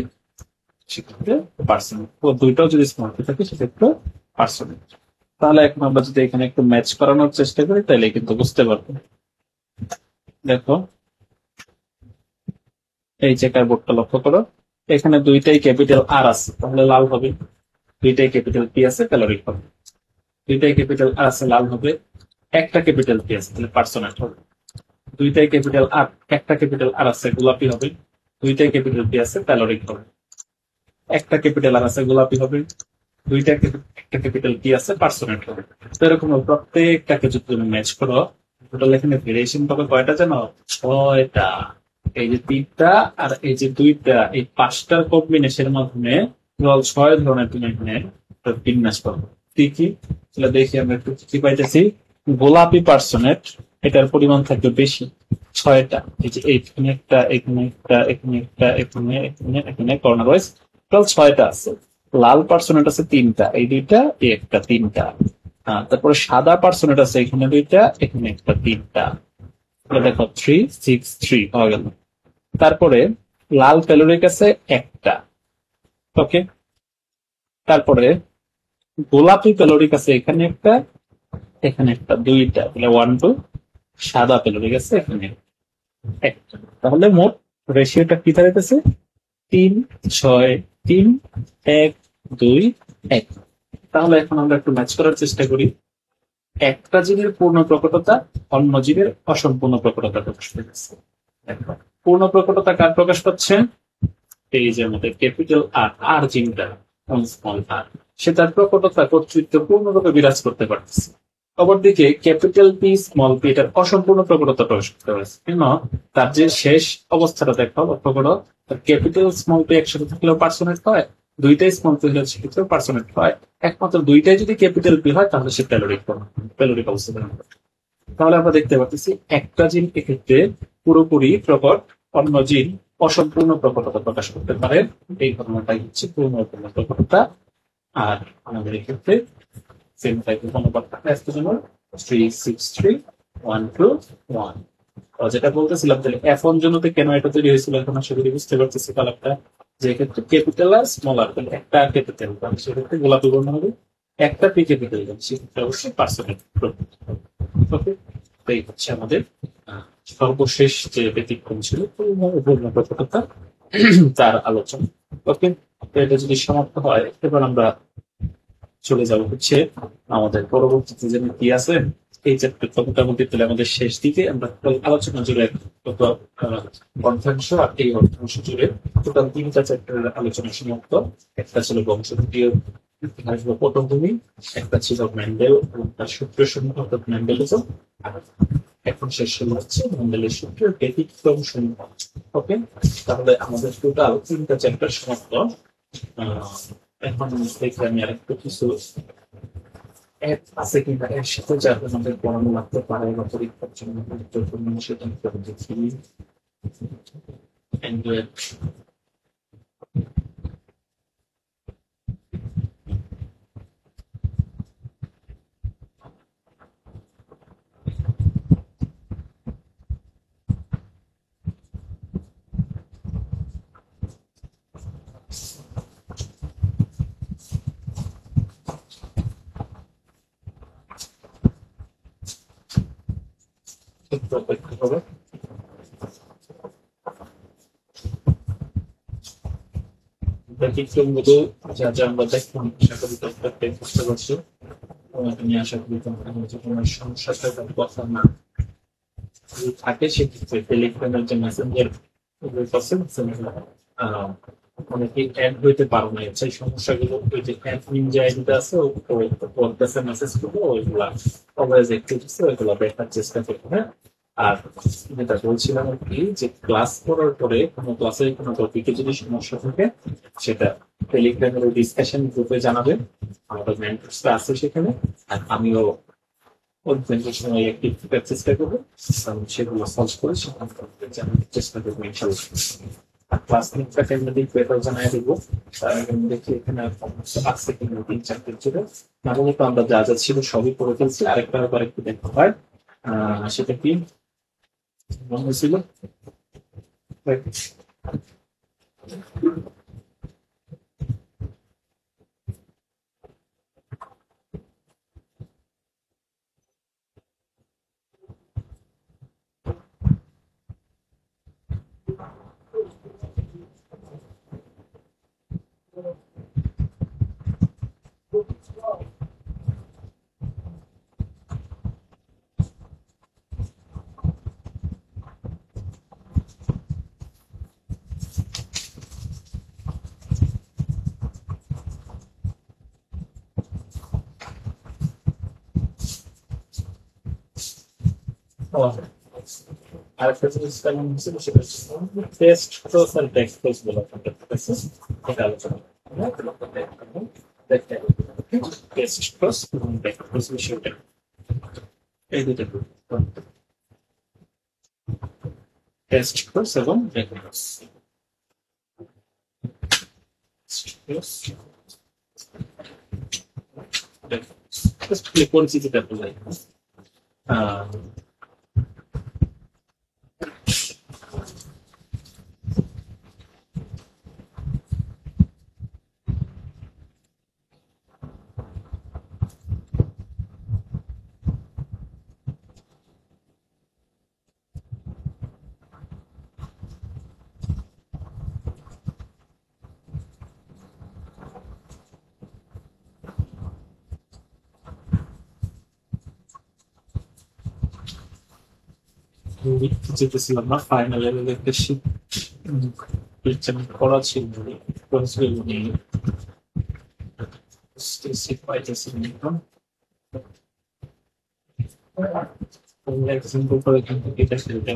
সেক্ষেত্রে পার্সোনেট, ও দুইটাও যদি স্মল পি থাকে সেক্ষেত্রে পার্সোনেট। তাহলে এখন আমরা যদি এখানে একটু ম্যাচ করানোর চেষ্টা করি, তাহলে কিন্তু বুঝতে পারবো। দেখো, এই চেকার বোর্ডটা লক্ষ্য করো, এখানে দুইটাই ক্যাপিটাল আর আছে, তাহলে লাল হবে। দুইটাই ক্যাপিটাল পি আছে, প্যালোরিক হবে। দুইটাই ক্যাপিটাল আর আছে, লাল হবে। একটা ক্যাপিটাল পি আছে, তাহলে পার্সোনেট হবে। দুইটাই ক্যাপিটাল আর, একটা ক্যাপিটাল আর আছে, গোলাপি হবে। দুইটাই ক্যাপিটাল পি আছে, প্যালোরিক হবে। একটা ক্যাপিটাল আর আছে, গোলাপি হবে। একটা ক্যাপিটাল পি আছে, পার্সোনেট হবে। তো এরকম প্রত্যেকটাকে যদি তুমি ম্যাচ করো, টোটাল এখানে ভেরিয়েশন পাবে কয়টা জানো? 6টা। এই যে 3টা আর এই যে 2টা, এই 5টার কম্বিনেশনের মাধ্যমে টোটাল 6 ধরনের তুমি এখানে বিন্যাস পাবো। কি কি দেখি আমরা একটু কি পাইতেছি। গোলাপি পার্সোনেট, এটার পরিমাণ থাকবে বেশি, 6টা। এই যে এইখানে একটা, এখানে একটা, এখানে একটা, এখানে এখানে এখানে কর্নার ওয়াইজ টোটাল 6টা আছে। লাল পার্সোনেট আছে 3টা, এই 2টা, এই একটা, 3টা। তারপরে সাদা পার্সোনেট আছে এখানে 2টা, এখানে একটা, 3টা। দেখো 3, 6, 3 হয়ে গেল। তারপরে লাল প্যালোরিক আছে একটা। ওকে, তারপরে গোলাপি প্যালোরিক আছে এখানে একটা, এখানে একটা, 2টা, তাহলে 1, 2। সাদা প্যালোরিক আছে এখানে একটা। তাহলে মোট রেশিওটা কি দাঁড়াইতেছে? 3, 6, 3, 1, 2, 1। তাহলে এখন আমরা একটু ম্যাচ করার চেষ্টা করি। একটা জীবের পূর্ণ প্রকটতা অন্য জীবের অসম্পূর্ণ প্রকটতা প্রকাশ পেয়েছে। পূর্ণ প্রকটতা কার প্রকাশ পাচ্ছে? এই যে আমাদের ক্যাপিটাল আর, আর জিনটা স্মল আর, সে তার প্রকটতা কর্তৃত্ব পূর্ণরূপে বিরাজ করতে পারতেছে। অপরদিকে ক্যাপিটাল পি স্মল পি এটার অসম্পূর্ণ প্রকটতা প্রকাশ করতে পারছে। কেন? তার যে শেষ অবস্থাটা দেখো, লক্ষ্য করো, ক্যাপিটাল স্মল পি একসাথে থাকলেও পার্সোনেট হয়, দুইটাই স্মল পি হলে সেক্ষেত্রেও পার্সোনেট হয়। একমাত্র দুইটাই যদি ক্যাপিটাল পি হয়, তাহলে সে প্যালোরিক অবস্থা। তাহলে আমরা দেখতে পাচ্ছি একটা জিন এক্ষেত্রে পুরোপুরি প্রকট, অন্য জিন অসম্পূর্ণ প্রকটতা প্রকাশ করতে পারে। এই ঘটনাটাই হচ্ছে পূর্ণ প্রকটতা। আর আমাদের এক্ষেত্রে সেম টাইপের অনুপাত থাকে 3, 6, 3, 1, 2, 1। যেটা বলতেছিলাম, তাহলে F1 জন্যতে কেন এটা তৈরি হয়েছিল এখন আসলে বুঝতে পারতেছি কালারটা, যে ক্ষেত্রে ক্যাপিটাল আর স্মল আর, তাহলে একটা ক্যাপিটাল, সেক্ষেত্রে গোলাপি বর্ণ হবে। একটা পি ক্যাপিটাল, সেক্ষেত্রে অবশ্যই পার্সোনেট। ওকে, এই হচ্ছে আমাদের সর্বশেষ যে ব্যতিক্রম ছিল পূর্ণতা তার আলোচনা। ওকে, তো এটা যদি সমাপ্ত হয় এবার আমরা চলে যাব হচ্ছে আমাদের পরবর্তীতে যে কি আছে এই চ্যাপ্টারটা মোটামুটি তাহলে আমাদের শেষ দিকে আমরা টোটাল আলোচনা জুড়ে অর্ধাংশ আর এই অর্ধাংশ জুড়ে টোটাল 3টা চ্যাপ্টারের আলোচনা সমাপ্ত। একটা ছিল বংশগতীয় ইতিহাস বা পটভূমি, একটা ছিল ম্যান্ডেল এবং তার সূত্রসমূহ অর্থাৎ ম্যান্ডেলিজম, আর এখন শেষ হলো হচ্ছে ম্যান্ডেলের সূত্রের ব্যতিক্রম সমূহ। ওকে, তাহলে আমাদের টোটাল 3টা চ্যাপ্টার সমাপ্ত। এখন দেখে আমি আরেকটু কিছু অ্যাপ আছে কিনা এর সাথে যাতে আমাদের পড়ানো লাগতে পারে বা পরীক্ষার জন্য গুরুত্বপূর্ণ সেটা আমি দেখি। অ্যান্ড্রয়েড একটু অপেক্ষা হবে। ব্যতিক্রম গুলো যা যা আমরা দেখলাম আশা করি তোমরা বুঝতে পারছো। আমি আশা করি তোমার যে কোনো সমস্যা থাকার কথা না যদি থাকে সেক্ষেত্রে টেলিগ্রামের যে মেসেঞ্জার অনেকে অ্যাড হইতে পারো না, সেই সমস্যাগুলো ওই যে অ্যাডমিন যে আইডিটা আছে ওর কাছে মেসেজ করবো, ওইগুলা অলওয়েজ একটিভ আছে, ওইগুলা দেখার চেষ্টা করবো। হ্যাঁ, আর যেটা বলছিলাম আর কি যে ক্লাস করার পরে কোনো ক্লাসে কোনো টপিকে যদি সমস্যা থাকে সেটা টেলিগ্রামের ওই ডিসকাশন গ্রুপে জানাবে, আমাদের মেন্টরসরা আছে সেখানে, আর আমিও অধ্যয়নের সময় একটি থাকার চেষ্টা করবো, সেগুলো সলভ করে সেখানে জানার চেষ্টা করবো ইনশাল্লাহ। ক্লাস লিঙ্কটাকে আমরা পেপার জানাই দেবো, তার আগে আমি দেখি এখানে আর সমস্যা আছে কিনা 3-4 ছিল। না হলে তো আমরা যা যা ছিল সবই করে ফেলছি, আরেকটা ব্যাপার একটু দেখতে হয় সেটা কি মনে হয়েছিল। আরেকটা জিনিস কেমন হয়েছিল সেটা হচ্ছে টেস্ট ক্রস আর টেক্সট ক্রস বলা হয়, ঠিক আছে, এটা আলোচনা টেস্ট ক্রস এবং টেক্সট ক্রস বিষয়টা এই দুটো টেস্ট ক্রস এবং টেক্সট ক্রস পরিচিতিটা বোঝাই। যেতেছিলাম না ফাইনাল লেভেলে একটা শীত করা ছিল নিয়ে শীত পাইতেছি এক্সাম্পল করে কিন্তু এটা সেটা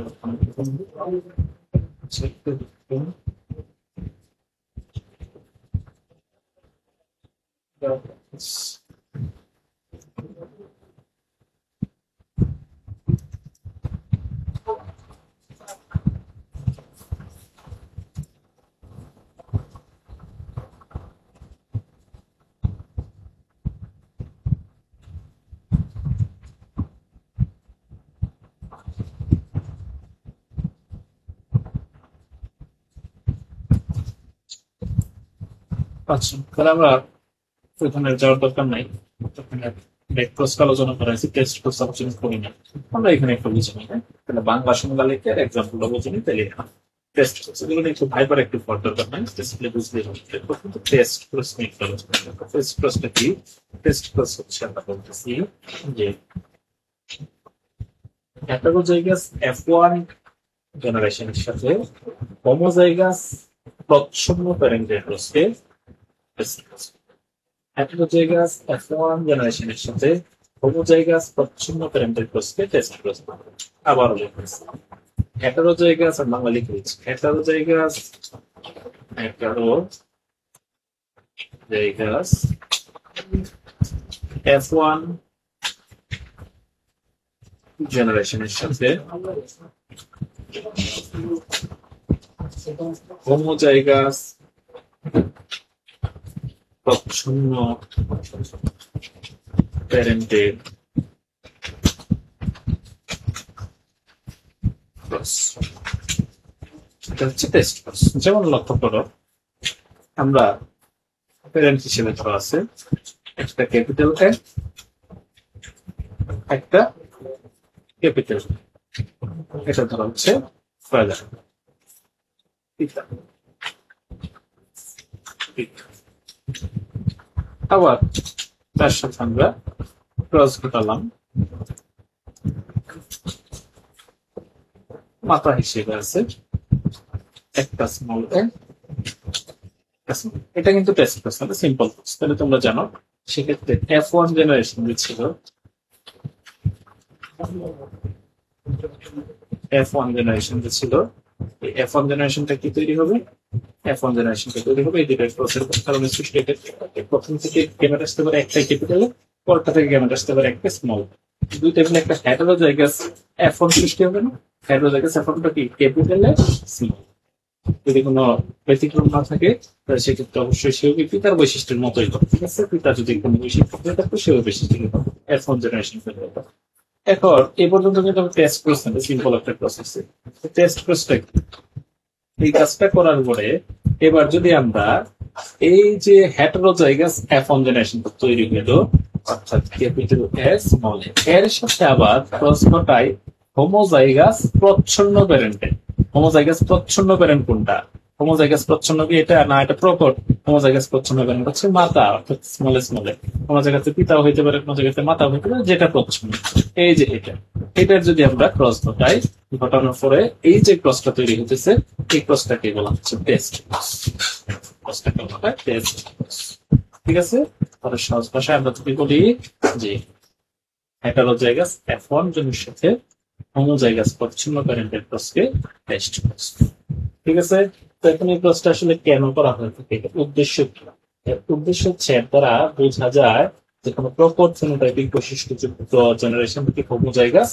আচ্ছা, তাহলে আমরা ওখানে যাওয়ার দরকার নাই, ওখানে ব্যাক ক্রস আলোচনা করা হয়েছে, টেস্ট ক্রস আলোচনা করি না। আমরা এখানে একটু বুঝে নিই, হ্যাঁ? তাহলে বাংলা সংজ্ঞা লিখে এক্সাম্পল বুঝে নিই, তাহলে টেস্ট ক্রস এগুলো একটু ভাইবার একটু ফর দরকার নাই, ডিসপ্লে বুঝলেই হবে। প্রথম তো টেস্ট ক্রস নিয়ে একটু আলোচনা করব। টেস্ট ক্রসটা কি? টেস্ট ক্রস হচ্ছে আমরা বলতেছি যে হেটারোজাইগাস F1 জেনারেশনের সাথে হোমোজাইগাস প্রচ্ছন্ন প্যারেন্টের ক্রসকে টেস্ট ক্রস। হেটারোজাইগাস F1 জেনারেশনের সাথে হোমোজাইগাস প্রচ্ছন্ন প্যারেন্টের ক্রসকে টেস্ট ক্রস। আবার লিখতেছি হেটারোজাইগাস, আর বাংলা লিখে দিচ্ছি হেটারোজাইগাস F1 জেনারেশনের সাথে হোমোজাইগাস প্রচ্ছন্ন প্যারেন্টের ক্রস, এটা হচ্ছে টেস্ট ক্রস। যেমন লক্ষ্য করো, আমরা প্যারেন্ট হিসেবে ধরা আছে একটা ক্যাপিটাল এ, একটা ক্যাপিটাল, এটা ধরা হচ্ছে ফাদার, পিতা। আবার তার সাথে আমরা ক্রস ঘটালাম মাতা হিসেবে আছে একটা স্মল এ। এটা কিন্তু টেস্ট ক্রস, সিম্পল ক্রস। তাহলে তোমরা জানো সেক্ষেত্রে F1 জেনারেশন যে ছিল, F1 জেনারেশন যে ছিল, এই F1 জেনারেশনটা কি তৈরি হবে? F1 জেনারেশনটা তৈরি হবে এই দুটো ক্রসের কারণে সৃষ্টি। প্রথম থেকে গেমেট আসতে পারে একটাই ক্যাপিটাল, পরটা থেকে গেমেট আসতে পারে একটা স্মল। দুইটা মিলে একটা হেটারোজাইগাস F1 সৃষ্টি হবে না? হেটারোজাইগাস F1টা কি ক্যাপিটাল এ স্মল। যদি কোনো ব্যতিক্রম না থাকে তাহলে সেক্ষেত্রে অবশ্যই সেও কি পিতার বৈশিষ্ট্যের মতোই হবে, ঠিক আছে? পিতা যদি কোনো বৈশিষ্ট্য থাকবে সেও বৈশিষ্ট্য হবে F1 জেনারেশন। এখন এই পর্যন্ত কিন্তু আমি টেস্ট ক্রস না, সিম্পল একটা প্রসেস। টেস্ট ক্রসটা এই কাজটা করার পরে এবার যদি আমরা এই যে হেটারোজাইগাস F1 জেনারেশন তৈরি হলো, অর্থাৎ ক্যাপিটাল এ স্মল এ, এর সাথে আবার ক্রস ঘটাই হোমোজাইগাস প্রচ্ছন্ন প্যারেন্টে। হোমোজাইগাস প্রচ্ছন্ন প্যারেন্ট কোনটা? হোমোজাইগাস প্রচ্ছন্ন কি এটা না, এটা প্রকট। হোমোজাইগাস প্রচ্ছন্ন প্যারেন্ট হচ্ছে মাতা, অর্থাৎ স্মলে স্মলে। কোনো জায়গাতে পিতাও হইতে পারে, কোনো জায়গাতে মাতাও হইতে পারে, যেটা প্রচ্ছন্ন। এই যে এটার যদি আমরা ক্রস ঘটাই, ঘটানোর পরে এই যে ক্রসটা তৈরি হতেছে, এই ক্রসটাকে বলা হচ্ছে টেস্ট ক্রস। ক্রসটাকে বলা হয় টেস্ট ক্রস, ঠিক আছে? তাহলে সহজ ভাষায় আমরা যদি বলি যে হেটারোজাইগাস F1 জনের সাথে হোমোজাইগাস প্রচ্ছন্ন প্যারেন্টের ক্রসকে টেস্ট ক্রস, ঠিক আছে? তো এখন এই ক্রসটা আসলে কেন করা হয়ে থাকে, উদ্দেশ্য কি? উদ্দেশ্য হচ্ছে এর দ্বারা বোঝা যায় যে কোনো প্রকট ফেনোটাইপিক বৈশিষ্ট্যযুক্ত জেনারেশন কি হোমোজাইগাস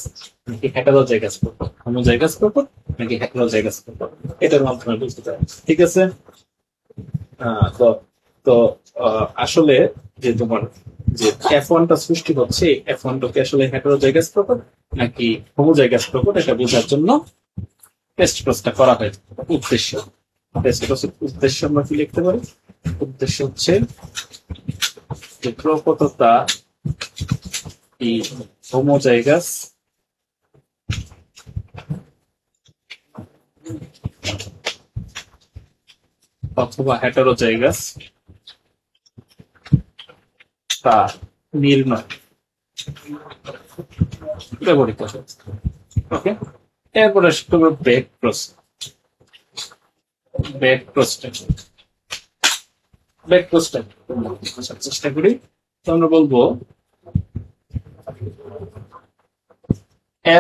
নাকি হেটারোজাইগাস প্রকট, হোমোজাইগাস প্রকট নাকি হেটারোজাইগাস প্রকট, এটার মাধ্যমে বুঝতে পারে, ঠিক আছে? তো তো আসলে যে তোমার যে F1টা সৃষ্টি হচ্ছে, F1টাকে আসলে হেটারোজাইগাস প্রকট নাকি হোমোজাইগাস প্রকট, এটা বোঝার জন্য টেস্ট ক্রসটা করা হয়। উদ্দেশ্য, টেস্ট ক্রসের উদ্দেশ্য আমরা কি লিখতে পারি? উদ্দেশ্য হচ্ছে যে প্রকটতা এই হোমোজাইগাস অথবা হেটারোজাইগাস তা নির্ণয় ব্যবহৃত হচ্ছে। ওকে, এরপরে ব্যাক ক্রস। ব্যাক ক্রসটা চেষ্টা করি, তো আমরা বলবো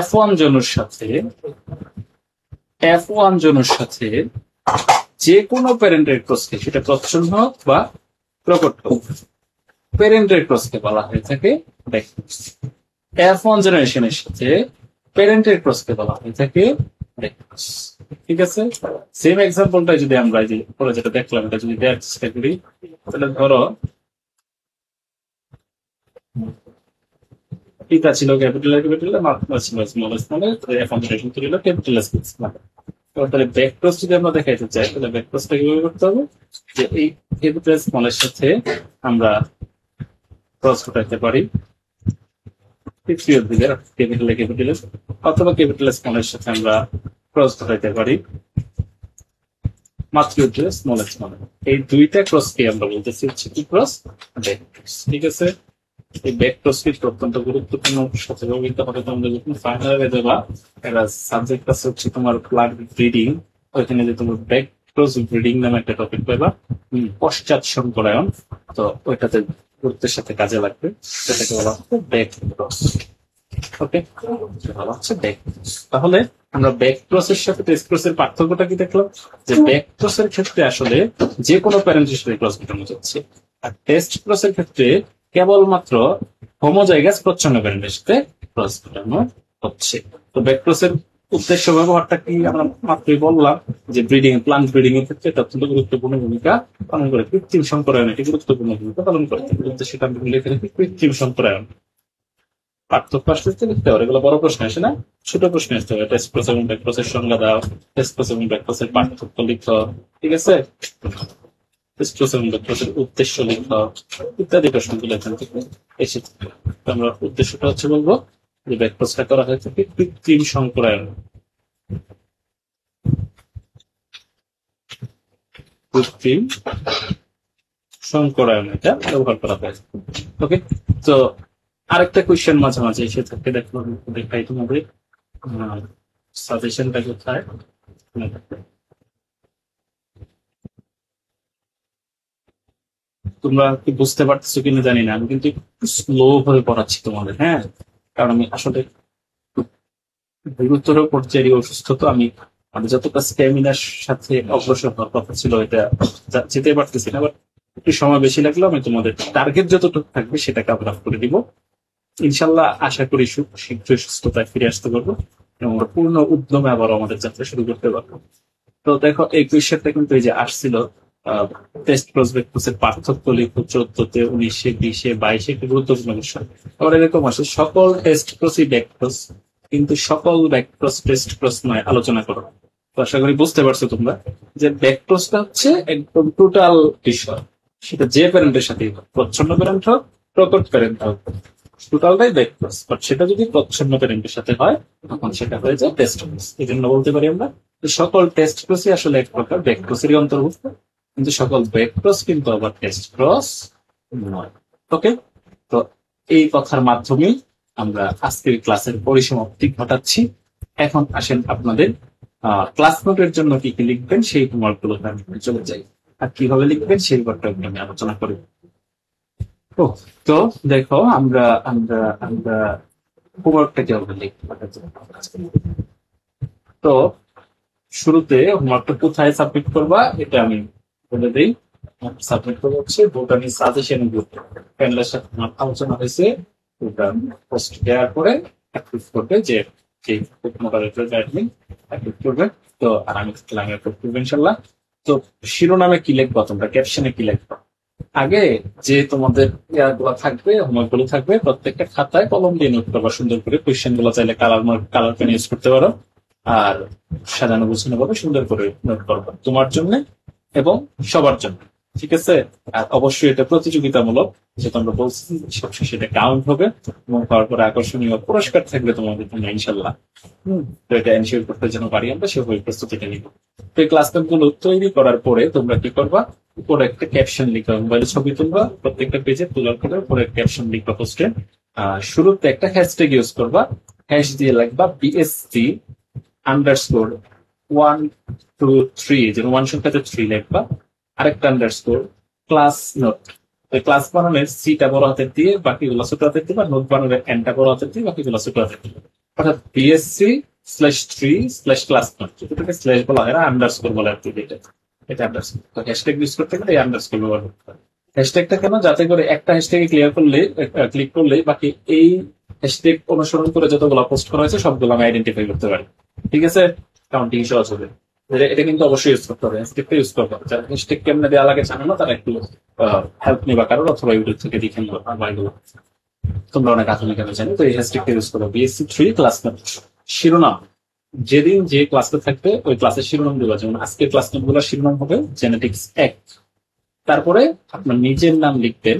F1 জনের সাথে যে কোনো প্যারেন্টের ক্রসকে, সেটা প্রচ্ছন্ন হোক বা প্রকট হোক, প্যারেন্টের ক্রসকে বলা হয়ে থাকে ব্যাক ক্রস। F1 জেনারেশনের সাথে প্যারেন্টের ক্রসকে বলা হয়ে থাকে ব্যাক ক্রস, ঠিক আছে? সেম এক্সাম্পলটা যদি আমরা যে পরে যেটা দেখলাম এটা যদি দেওয়ার চেষ্টা করি, তাহলে ধরো পিতা ছিল ক্যাপিটাল মাতা ছিল স্মল F1 জেনারেশন তৈরি হলো ক্যাপিটাল স্মল। তাহলে ব্যাক ক্রস যদি আমরা দেখাইতে চাই, তাহলে ব্যাক ক্রসটা কিভাবে করতে হবে? যে এই ক্যাপিটাল স্মলের সাথে আমরা ক্রস ঘটাইতে পারি তৃতীয় দিকে ক্যাপিটাল ক্যাপিটাল অথবা ক্যাপিটাল স্মলের সাথে আমরা ক্রস ধরাইতে পারি, মাত্র স্মল স্মল। এই দুইটা ক্রস কে আমরা বলতেছি হচ্ছে কি ক্রস, ব্যাক ক্রস। ঠিক আছে, এই ব্যাক ক্রস কিন্তু অত্যন্ত গুরুত্বপূর্ণ সচেতন হতে হবে। তোমরা যখন ফাইনালে দেবা একটা সাবজেক্ট আছে হচ্ছে তোমার প্লাগ ব্রিডিং, ওইখানে যে তোমার ব্যাক ক্রস ব্রিডিং নামে একটা টপিক পাইবা, পশ্চাৎ সংকরায়ন। তো ওইটাতে গুরুত্বের সাথে কাজে লাগবে, সেটাকে বলা হচ্ছে ব্যাক ক্রস। ওকে, বলা হচ্ছে ব্যাক ক্রস। তাহলে আমরা ব্যাক ক্রসের সাথে টেস্ট ক্রসের পার্থক্যটা কি দেখলাম, যে ব্যাক ক্রসের ক্ষেত্রে আসলে যে কোনো প্যারেন্টের সাথে ক্রস ঘটানো যাচ্ছে, আর টেস্ট ক্রসের ক্ষেত্রে কেবলমাত্র হোমোজাইগাস প্রচ্ছন্ন প্যারেন্টের সাথে ক্রস ঘটানো হচ্ছে। তো ব্যাক ক্রসের উদ্দেশ্য ব্যবহারটা কি আমরা মাত্রই বললাম, যে ব্রিডিং প্লান্ট ব্রিডিং এর ক্ষেত্রে এটা অত্যন্ত গুরুত্বপূর্ণ ভূমিকা পালন করে। কৃত্রিম সংকরায়ন এটি গুরুত্বপূর্ণ ভূমিকা পালন করে। উদ্দেশ্যটা আমি লিখে রেখে কৃত্রিম সংকরায়ন। পার্থক্য আসতে লিখতে হবে, এগুলো বড় প্রশ্ন আসে না, ছোট প্রশ্ন আসতে হবে। টেস্ট ক্রস এবং ব্যাক ক্রসের সংজ্ঞা দাও, টেস্ট ক্রস এবং ব্যাক ক্রসের পার্থক্য লিখো, ঠিক আছে, টেস্ট ক্রস এবং ব্যাক ক্রসের উদ্দেশ্য লিখো, ইত্যাদি প্রশ্নগুলো এখান থেকে এসে থাকে। তো আমরা উদ্দেশ্যটা হচ্ছে বলবো যে ব্যাক ক্রসটা করা হয়েছে কৃত্রিম সংকরায়ন, কৃত্রিম সংকরায়ন এটা ব্যবহার করা হয়েছে। ওকে, তো আরেকটা কোয়েশ্চেন মাঝে মাঝে এসে থাকে, দেখো দেখাই তোমাদের সাজেশনটা কোথায়। তোমরা কি বুঝতে পারতেছো কিনা জানি না, আমি কিন্তু একটু স্লো ভাবে পড়াচ্ছি তোমাদের, হ্যাঁ, কারণ আমি আসলে গুরুতর পর্যায়ে অসুস্থ। তো আমি যতটা স্ট্যামিনার সাথে অগ্রসর হওয়ার কথা ছিল এটা যেতে পারতেছি না, বাট একটু সময় বেশি লাগলো। আমি তোমাদের টার্গেট যতটুকু থাকবে সেটা কভার আপ করে দিব ইনশাল্লাহ। আশা করি শীঘ্রই সুস্থতায় ফিরে আসতে পারবো এবং আমরা পূর্ণ উদ্যমে আবার আমাদের যাত্রা শুরু করতে পারবো। তো দেখো এই কোয়েশ্চেনটা কিন্তু এই যে আসছিল, টেস্ট প্রসপেক্টাসের পার্থক্য লিখো 14-তে, 19-এ, 20-এ, 22-এ, একটা গুরুত্বপূর্ণ বিষয়। আবার এরকম আসে সকল টেস্ট ক্রসই ব্যাক ক্রস, কিন্তু সকল ব্যাক ক্রস টেস্ট ক্রস নয়, আলোচনা করো। তো আশা করি বুঝতে পারছো তোমরা যে ব্যাক ক্রসটা হচ্ছে একদম টোটাল বিষয়, সেটা যে প্যারেন্টের সাথে প্রচ্ছন্ন প্যারেন্ট হোক, প্রকট প্যারেন্ট হোক, টোটালটাই ব্যাক ক্রস। বাট সেটা যদি প্রচ্ছন্ন প্যারেন্টের সাথে হয় তখন সেটা হয়ে যায় টেস্ট ক্রস। এই জন্য বলতে পারি আমরা সকল টেস্ট ক্রসই আসলে এক প্রকার ব্যাক ক্রসেরই অন্তর্ভুক্ত, কিন্তু সকল ব্যাক ক্রস কিন্তু আবার টেস্ট ক্রস নয়। ওকে, তো এই কথার মাধ্যমে আমরা আজকের ক্লাসের পরিসমাপ্তি ঘটাচ্ছি। এখন আসেন আপনাদের ক্লাস নোটের জন্য কি কি লিখবেন সেই হোমওয়ার্কগুলো আমি চলে যাই, আর কিভাবে লিখবেন সেই ব্যাপারটা আমি আলোচনা করি। তো দেখো আমরা আমরা আমরা হোমওয়ার্কটা কিভাবে লিখবো। তো শুরুতে হোমওয়ার্কটা কোথায় সাবমিট করবা এটা আমি বলে দিই। সাবমিট করবো হচ্ছে বোটানি সাজেশন গ্রুপ, প্যানেলের সাথে আমার আলোচনা হয়েছে, ওটা পোস্ট দেওয়ার পরে অ্যাপ্রুভ করবে, যে মডারেটর অ্যাডমিন অ্যাপ্রুভ করবে। তো আর আমি অ্যাপ্রুভ করবো ইনশাল্লাহ। তো শিরোনামে কি লিখবা তোমরা, ক্যাপশনে কি লিখবা, আগে যে তোমাদের ইয়াগুলো থাকবে, হোমওয়ার্ক গুলো থাকবে, প্রত্যেকটা খাতায় কলম দিয়ে নোট করবা সুন্দর করে। কোয়েশ্চেন গুলো চাইলে কালার পেন ইউজ করতে পারো, আর সাজানো গুছানো ভাবে সুন্দর করে নোট করবা তোমার জন্য এবং সবার জন্য, ঠিক আছে। আর অবশ্যই এটা প্রতিযোগিতামূলক, যে তোমরা বলছি সবশেষে এটা কাউন্ট হবে এবং পাওয়ার পরে আকর্ষণীয় পুরস্কার থাকবে তোমাদের জন্য ইনশাল্লাহ। তো এটা এনশিওর করতে যেন পারি আমরা, সেভাবে প্রস্তুতিটা নিব। তো এই ক্লাস গুলো তৈরি করার পরে তোমরা কি করবা, উপরে একটা ক্যাপশন লিখবা, মোবাইলে ছবি তুলবা, প্রত্যেকটা পেজে তোলার পরে উপরে ক্যাপশন লিখবা পোস্টে। শুরুতে একটা হ্যাশট্যাগ ইউজ করবা, হ্যাশ দিয়ে লিখবা বিএসসি আন্ডারস্কোর 123, যেন 1 সংখ্যাতে 3 লিখবা, আরেকটা আন্ডারস্কোর ক্লাস নোট। ক্লাস বানানোর সিটা বড় হাতের দিয়ে, বাকিগুলো ছোট হাতের দিবা, নোট বানানোর এনটা বড় হাতের দিয়ে, বাকিগুলো ছোট হাতের দিবা। অর্থাৎ BSc/3/ক্লাস নোট, যেটাকে স্ল্যাশ বলা হয় না, আন্ডারস্কোর বলে আর কি। এটা আন্ডারস্কোর। তো হ্যাশট্যাগ ইউজ করতে গেলে এই আন্ডারস্কোর ব্যবহার করতে হবে। হ্যাশট্যাগটা কেন, যাতে করে একটা হ্যাশট্যাগে ক্লিক করলে বাকি এই হ্যাশট্যাগ অনুসরণ করে যতগুলো পোস্ট করা হয়েছে সবগুলো আমি আইডেন্টিফাই করতে পারি, ঠিক আছে, কাউন্টিং সহজ হবে। এটা কিন্তু অবশ্যই ইউজ করতে হবে, হ্যাশট্যাগটা ইউজ করতে হবে। যারা হ্যাশট্যাগ কেমনে দেওয়া লাগে জানো না, তারা একটু হেল্প নিবা কারোর, অথবা ইউটিউব থেকে দেখে নিবা এগুলো, তোমরা অনেক আধুনিক ভাবে জানো। তো এই হ্যাশট্যাগটা ইউজ করো, BSc3 ক্লাস নোট। শিরোনাম, যেদিন যে ক্লাসে থাকবে ওই ক্লাসের শিরোনাম দেবা, যেমন আজকের ক্লাস নোট গুলোর শিরোনাম হবে জেনেটিক্স 1। তারপরে আপনার নিজের নাম লিখবেন,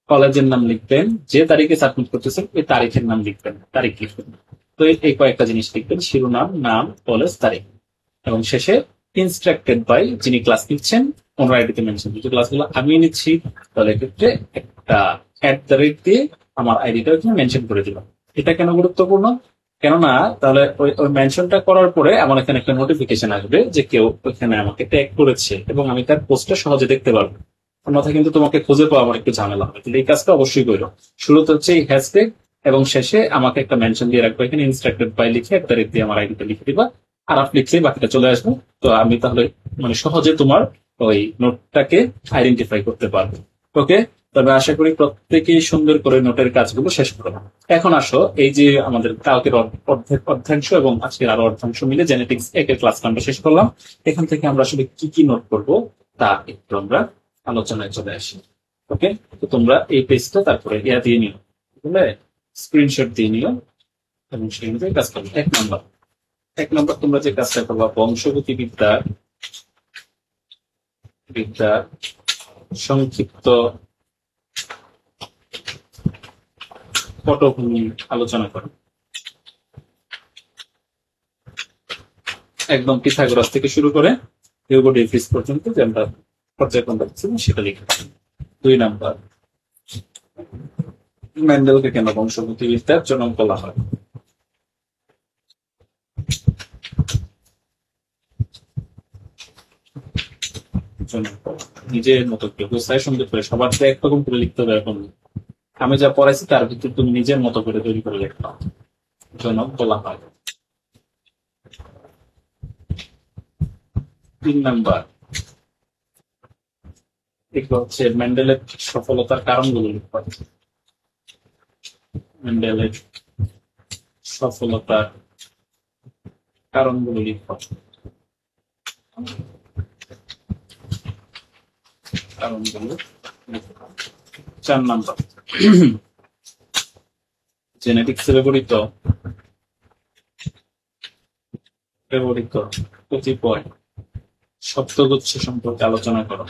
কলেজের নাম লিখবেন, যে তারিখে সাবমিট করতেছেন ওই তারিখের নাম লিখবেন, তারিখ লিখবেন। তো এই কয়েকটা জিনিস লিখবেন, শিরোনাম, নাম, কলেজ, তারিখ, এবং শেষে ইনস্ট্রাক্টেড বাই, যিনি ক্লাস নিচ্ছেন ওনার আইডিতে মেনশন। যদি ক্লাসগুলো আমি নিচ্ছি তাহলে এক্ষেত্রে একটা @ দিয়ে আমার আইডিটা ওখানে মেনশন করে দিলাম। এটা কেন গুরুত্বপূর্ণ? কেননা তাহলে ওই মেনশনটা করার পরে আমার এখানে একটা নোটিফিকেশন আসবে যে কেউ ওইখানে আমাকে ট্যাগ করেছে এবং আমি তার পোস্টটা সহজে দেখতে পারবো। অন্যথা কিন্তু তোমাকে খুঁজে পাওয়া আমার একটু ঝামেলা হবে। কিন্তু এই কাজটা অবশ্যই করো। শুরুতে হচ্ছে এই হ্যাশট্যাগ এবং শেষে আমাকে একটা মেনশন দিয়ে রাখবো, এখানে ইনস্ট্রাক্টেড বাই লিখে @ দিয়ে আমার আইডিটা লিখে দিবা। আর আপনি লিখলেই বাকিটা চলে আসবে। তো আমি তাহলে মানে সহজে তোমার ওই নোটটাকে আইডেন্টিফাই করতে পারবো। ওকে, তবে আশা করি প্রত্যেকেই সুন্দর করে নোটের কাজগুলো শেষ করো। এখন আসো, এই যে আমাদের কালকের অর্ধাংশ এবং আজকের আরো অর্ধাংশ মিলে জেনেটিক্স 1 এর ক্লাসটা আমরা শেষ করলাম। এখান থেকে আমরা আসলে কি কি নোট করব তা একটু আমরা আলোচনায় চলে আসি। ওকে, তো তোমরা এই পেজটা তারপরে দিয়ে নিও, বুঝলে, স্ক্রিনশট দিয়ে নিও এবং সেই অনুযায়ী কাজ করবে। 1 নম্বর তোমরা যে কাজটা করবা, বংশগতি বিদ্যার সংক্ষিপ্ত পটভূমি আলোচনা করো। একদম পিথাগোরাস থেকে শুরু করে ইউগোডেফিস পর্যন্ত যে আমরা পর্যায়ক্রমটা ছিল সেটা লিখে। 2 নম্বর, মেন্ডেলকে কেন বংশগতিবিদ্যার জনক বলা হয়? নিজের মতো করে গোছায় সুন্দর করে, সবার তো একরকম করে লিখতে হবে। এখন আমি যা পড়াইছি তার ভিতরে তুমি নিজের মতো করে তৈরি করে লিখলাম, জনক বলা হয়। 3 নম্বর, এগুলো হচ্ছে মেন্ডেলের সফলতার কারণগুলো লিখতে। মেন্ডেলের সফলতার কারণগুলো লিখতে। কারণগুলো। 4 নম্বর, জেনেটিক্সে ব্যবহৃত কতিপয় শব্দগুচ্ছ সম্পর্কে আলোচনা করো।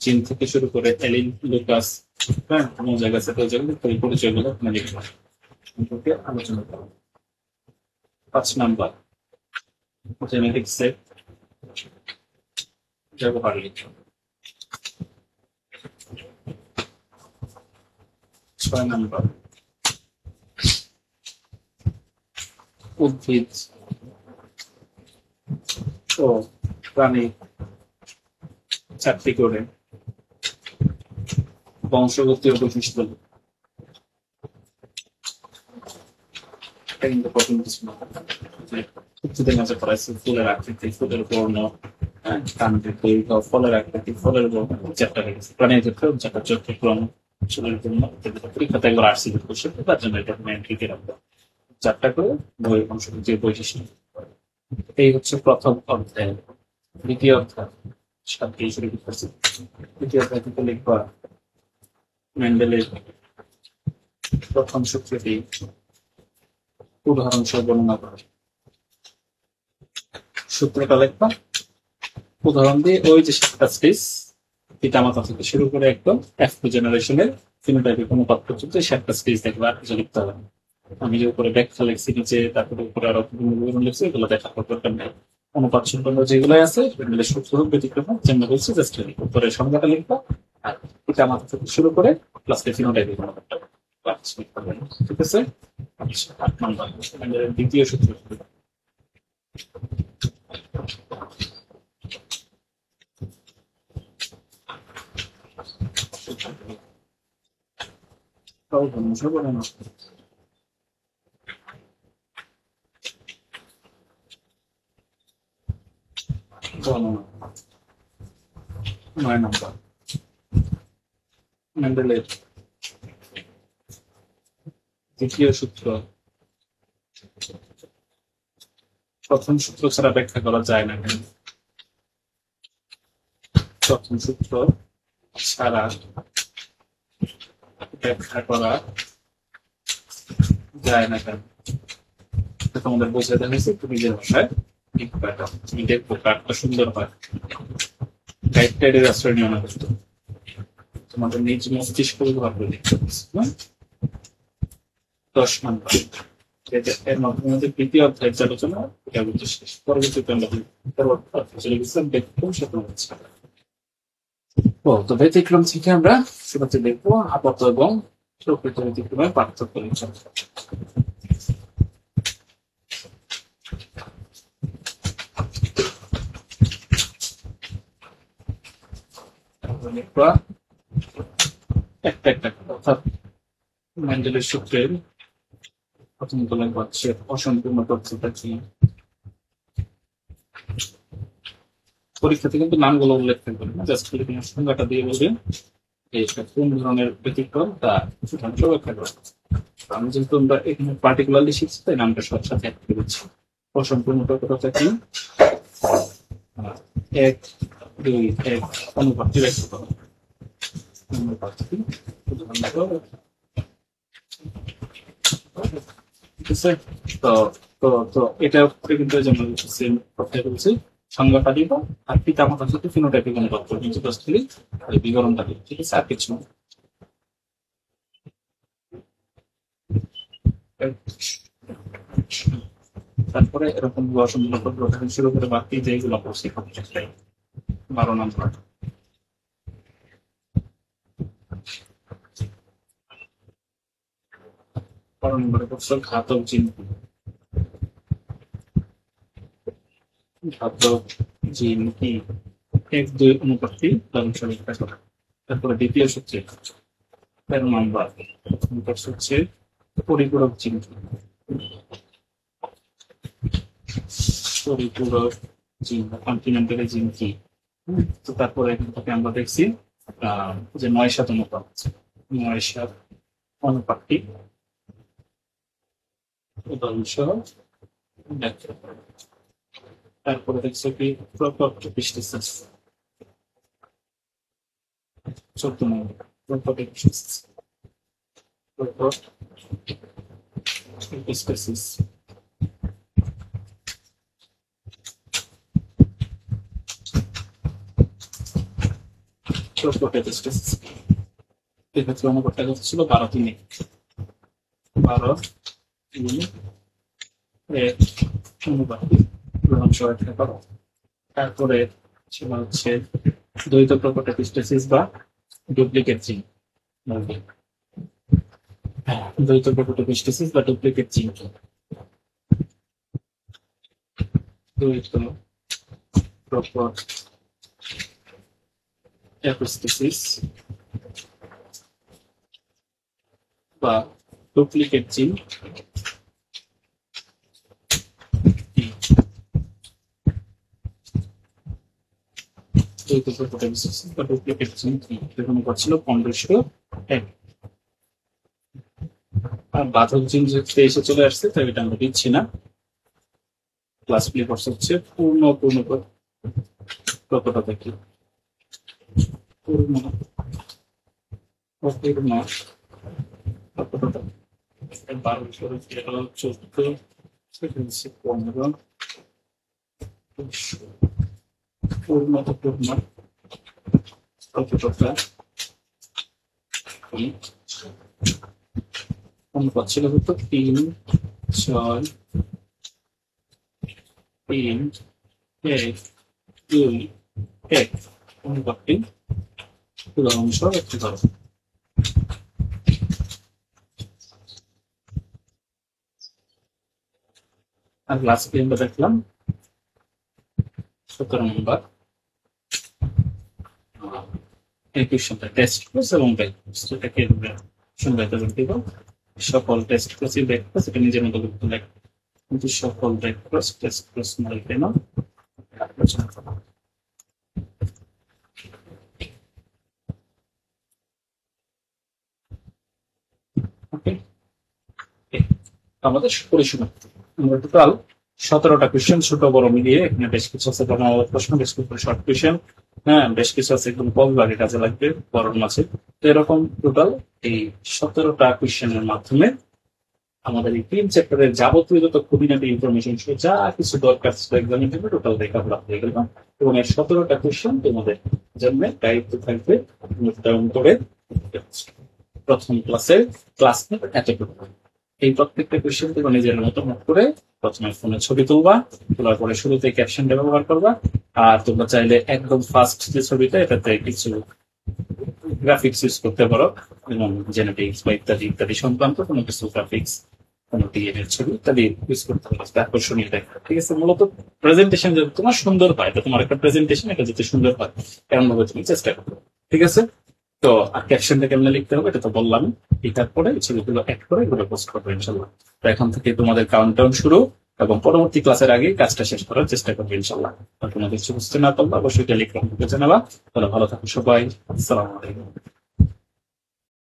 চীন থেকে শুরু করে এলিন, লুকাস, হ্যাঁ, কোন জায়গা থেকে পরিচয়গুলো সম্পর্কে আলোচনা করো। 5 নম্বর, জেনেটিক্সের ব্যবহার লিখো। 6 নম্বর, উদ্ভিদ ও প্রাণী 4টি করে বংশগতীয় বৈশিষ্ট্য। এটা কিন্তু কঠিন কিছু না, উদ্ভিদের মাঝে পড়াইছে ফুলের আকৃতি, ফুলের বর্ণ, কাণ্ডের দৈর্ঘ্য, ফলের আকৃতি, ফলের বর্ণ, 4টা রেখেছে। প্রাণীর ক্ষেত্রে 4টা চক্রক্রম, ফুলের বর্ণ পরীক্ষাতে একবার আসছে কোশ্চেন, তার জন্য এটা এন্ট্রিতে রাখবো। 4টা করে বংশগতীয় বৈশিষ্ট্য। এই হচ্ছে প্রথম অধ্যায়। দ্বিতীয় অধ্যায় দ্বিতীয় অধ্যায় থেকে লিখবা মেন্ডেলের প্রথম সূত্রটি উদাহরণ সহ বর্ণনা করা। সূত্রটা লিখবা, উদাহরণ দিয়ে ওই যে 7টা স্টেজ, পিতামাতা থেকে শুরু করে একদম F2 জেনারেশনের ফিনোটাইপিক অনুপাত পর্যন্ত 7টা স্টেজ দেখবা, আর কিছু লিখতে হবে। আমি যে উপরে ব্যাখ্যা লিখছি নিচে, তারপরে উপরে আরো বিবরণ লিখছি, এগুলো দেখা দরকার নেই। অনুপাত সম্পন্ন যেগুলো আছে সূত্র ব্যতিক্রম যেমন বলছি, জাস্ট উপরে সংজ্ঞাটা লিখবা আর পিতামাতা থেকে শুরু করে ক্লাসে ফিনোটাইপিক অনুপাতটা ঠিক আছে। 8 নম্বর, দ্বিতীয় সূত্র। নয় নম্বর, মেন্ডেলের দ্বিতীয় সূত্র। প্রথম সূত্র ছাড়া ব্যাখ্যা করা যায় না কেন? প্রথম সূত্র ছাড়া ব্যাখ্যা করা যায় না কেন? তোমাদের বোঝাতে হয়েছে একটু নিজের ভাষায় ঠিক প্যাটার্ন তুমি দেখবো কার্ডটা সুন্দর হয়। গাইড টাইডের আশ্রয় নিও না কিন্তু তোমাদের নিজ মস্তিষ্ক ব্যবহার করে দেখতে পাচ্ছি না। 10 নম্বর এর মাধ্যমে আমাদের তৃতীয় অধ্যায়ের যে আলোচনা এটা কিন্তু শেষ। পরবর্তীতে আমরা পরবর্তী অধ্যায়ে চলে গেছিলাম ব্যতিক্রম স্বপ্ন হচ্ছে। তো ব্যতিক্রম থেকে আমরা শুরুতে দেখবো আপাত এবং প্রকৃত ব্যতিক্রমের পার্থক্য নিয়ে। একটা একটা অর্থাৎ মেন্ডেলের সূত্রের প্রথম তলায় পাচ্ছে অসম্পূর্ণ তথ্যটা কি। পরীক্ষাতে কিন্তু নামগুলো উল্লেখ থাকবে না, জাস্ট খালি তোমার সংজ্ঞাটা দিয়ে বলবে এটা কোন ধরনের ব্যতিক্রম তা শতাংশ ব্যাখ্যা করা। আমি যেহেতু আমরা এখানে পার্টিকুলারলি শিখছি তাই নামটা সব সাথে এক করে দিচ্ছি। অসম্পূর্ণ তথ্যটা কি? 1, 2, 1 অনুপাতটি ব্যাখ্যা করো। ঠিক আছে, তো তো তো এটা কিন্তু যেমন সেম কথা বলছি, সংজ্ঞাটা দিব আর পিতা মাতার সাথে ফিনোটাইপিক অনুপাত করবো, কিন্তু জাস্ট খালি বিবরণটা দিব। ঠিক আছে, আর কিছু না। তারপরে এরকম অসম্পূর্ণ তথ্য শুরু করে বাকি যেগুলো পড়ছি 12 নম্বর। 12 নম্বরে পড়ছো ঘাতক জিন। ঘাতক জিন কি? 1, 2 অনুপাতটি ধ্বংস ব্যাখ্যা করা। তারপরে দ্বিতীয় সূত্রে 13 নম্বর হচ্ছে পরিপূরক জিন। পরিপূরক জিন কন্টিনেন্টাল জিন কি? তো তারপরে এখান থেকে আমরা দেখছি যে 9-7 অনুপাত, 9-7 অনুপাতটি ধ্বংস ব্যাখ্যা করা। তারপরে দেখছো কি প্রকট পৃষ্ঠচাষ। 14 নম্বর প্রকট পৃষ্ঠচাষ। প্রকট পৃষ্ঠচাষ এক্ষেত্রে অনুপাতটা ছিল 12-3। 12-3 অনুপাতটি ধ্বংস ব্যাখ্যা করো। তারপরে ছিল হচ্ছে দ্বৈত প্রকট এপিস্টেসিস বা ডুপ্লিকেট জিন। দ্বৈত প্রকট এপিস্টেসিস বা ডুপ্লিকেট জিন। দ্বৈত প্রকট এপিস্টেসিস বা ডুপ্লিকেট জিন ডুপ্লিকেট জিন কি? এখানে করছিল 1501। আর বাধক জিন যে 23-এ চলে আসছে তাই এটা আমরা দিচ্ছি না। ক্লাস প্লে কোর্স হচ্ছে পূর্ণ প্রকটতা কি? পূর্ণ প্রকটতা 12, 14, 15, পূর্ণ প্রকটতা অনুপাত ছিল হতো 3, 6, 3, 1, 2, 1 অনুপাতটি অংশ একটি ধরো। আর লাস্ট আমরা দেখলাম 17 নম্বর ইকুয়েশনটা টেস্ট ক্রস এবং ব্যাক ক্রস, যেটাকে সংজ্ঞায়িত করে দিব। সকল টেস্ট ক্রসই ব্যাক ক্রস, এটা নিজের মতো করতে লাগে, কিন্তু সকল ব্যাক ক্রস টেস্ট ক্রস নয় কেন আলোচনা করা। ওকে, আমাদের পরিসমাপ্তি। আমরা টোটাল 17টা কোয়েশ্চেন ছোট বড় মিলিয়ে, এখানে বেশ কিছু আছে প্রশ্ন, বেশ কিছু শর্ট কোয়েশ্চেন, হ্যাঁ বেশ কিছু আছে একদম কম লাগে কাজে লাগবে বড় মাঝে। তো এরকম টোটাল এই 17টা কোয়েশ্চেনের মাধ্যমে আমাদের এই 3 চ্যাপ্টারের যাবতীয় যত খুঁটিনাটি ইনফরমেশন ছিল, যা কিছু দরকার ছিল এক্সামের জন্য, টোটাল লেখাপড়া হয়ে গেল। এবং এর 17টা কোয়েশ্চেন তোমাদের জন্য দায়িত্ব থাকবে নোট ডাউন করে প্রথম ক্লাসের ক্লাস এতটুকু। এই প্রত্যেকটা কোয়েশ্চেন তুমি নিজের মতো নোট করে প্রথমে ফোনে ছবি তুলবা, তোলার পরে শুরুতে ক্যাপশনটা ব্যবহার করবা। আর তোমরা চাইলে একদম ফার্স্ট যে ছবিটা, এটাতে কিছু গ্রাফিক্স ইউজ করতে পারো, যেমন জেনেটিক্স বা ইত্যাদি ইত্যাদি সংক্রান্ত কোনো কিছু গ্রাফিক্স, কোনো ডিএনএ ছবি ইত্যাদি ইউজ করতে পারো, আকর্ষণীয় দেখা। ঠিক আছে, মূলত প্রেজেন্টেশন যাতে তোমার সুন্দর হয়, এটা তোমার একটা প্রেজেন্টেশন, এটা যাতে সুন্দর হয় এমন ভাবে তুমি চেষ্টা করো। ঠিক আছে, তো আর ক্যাপশনটা কেমনে লিখতে হবে এটা তো বললাম। এটার পরে এই ছবিগুলো অ্যাড করে এগুলো পোস্ট করবো ইনশাল্লাহ। তো এখন থেকে তোমাদের কাউন্টডাউন শুরু, এবং পরবর্তী ক্লাসের আগে কাজটা শেষ করার চেষ্টা করবো ইনশাল্লাহ। আর তোমাদের কিছু বুঝতে না পারলে অবশ্যই টেলিগ্রাম গ্রুপে জানাবা। তাহলে ভালো থাকো সবাই, আসসালামু আলাইকুম।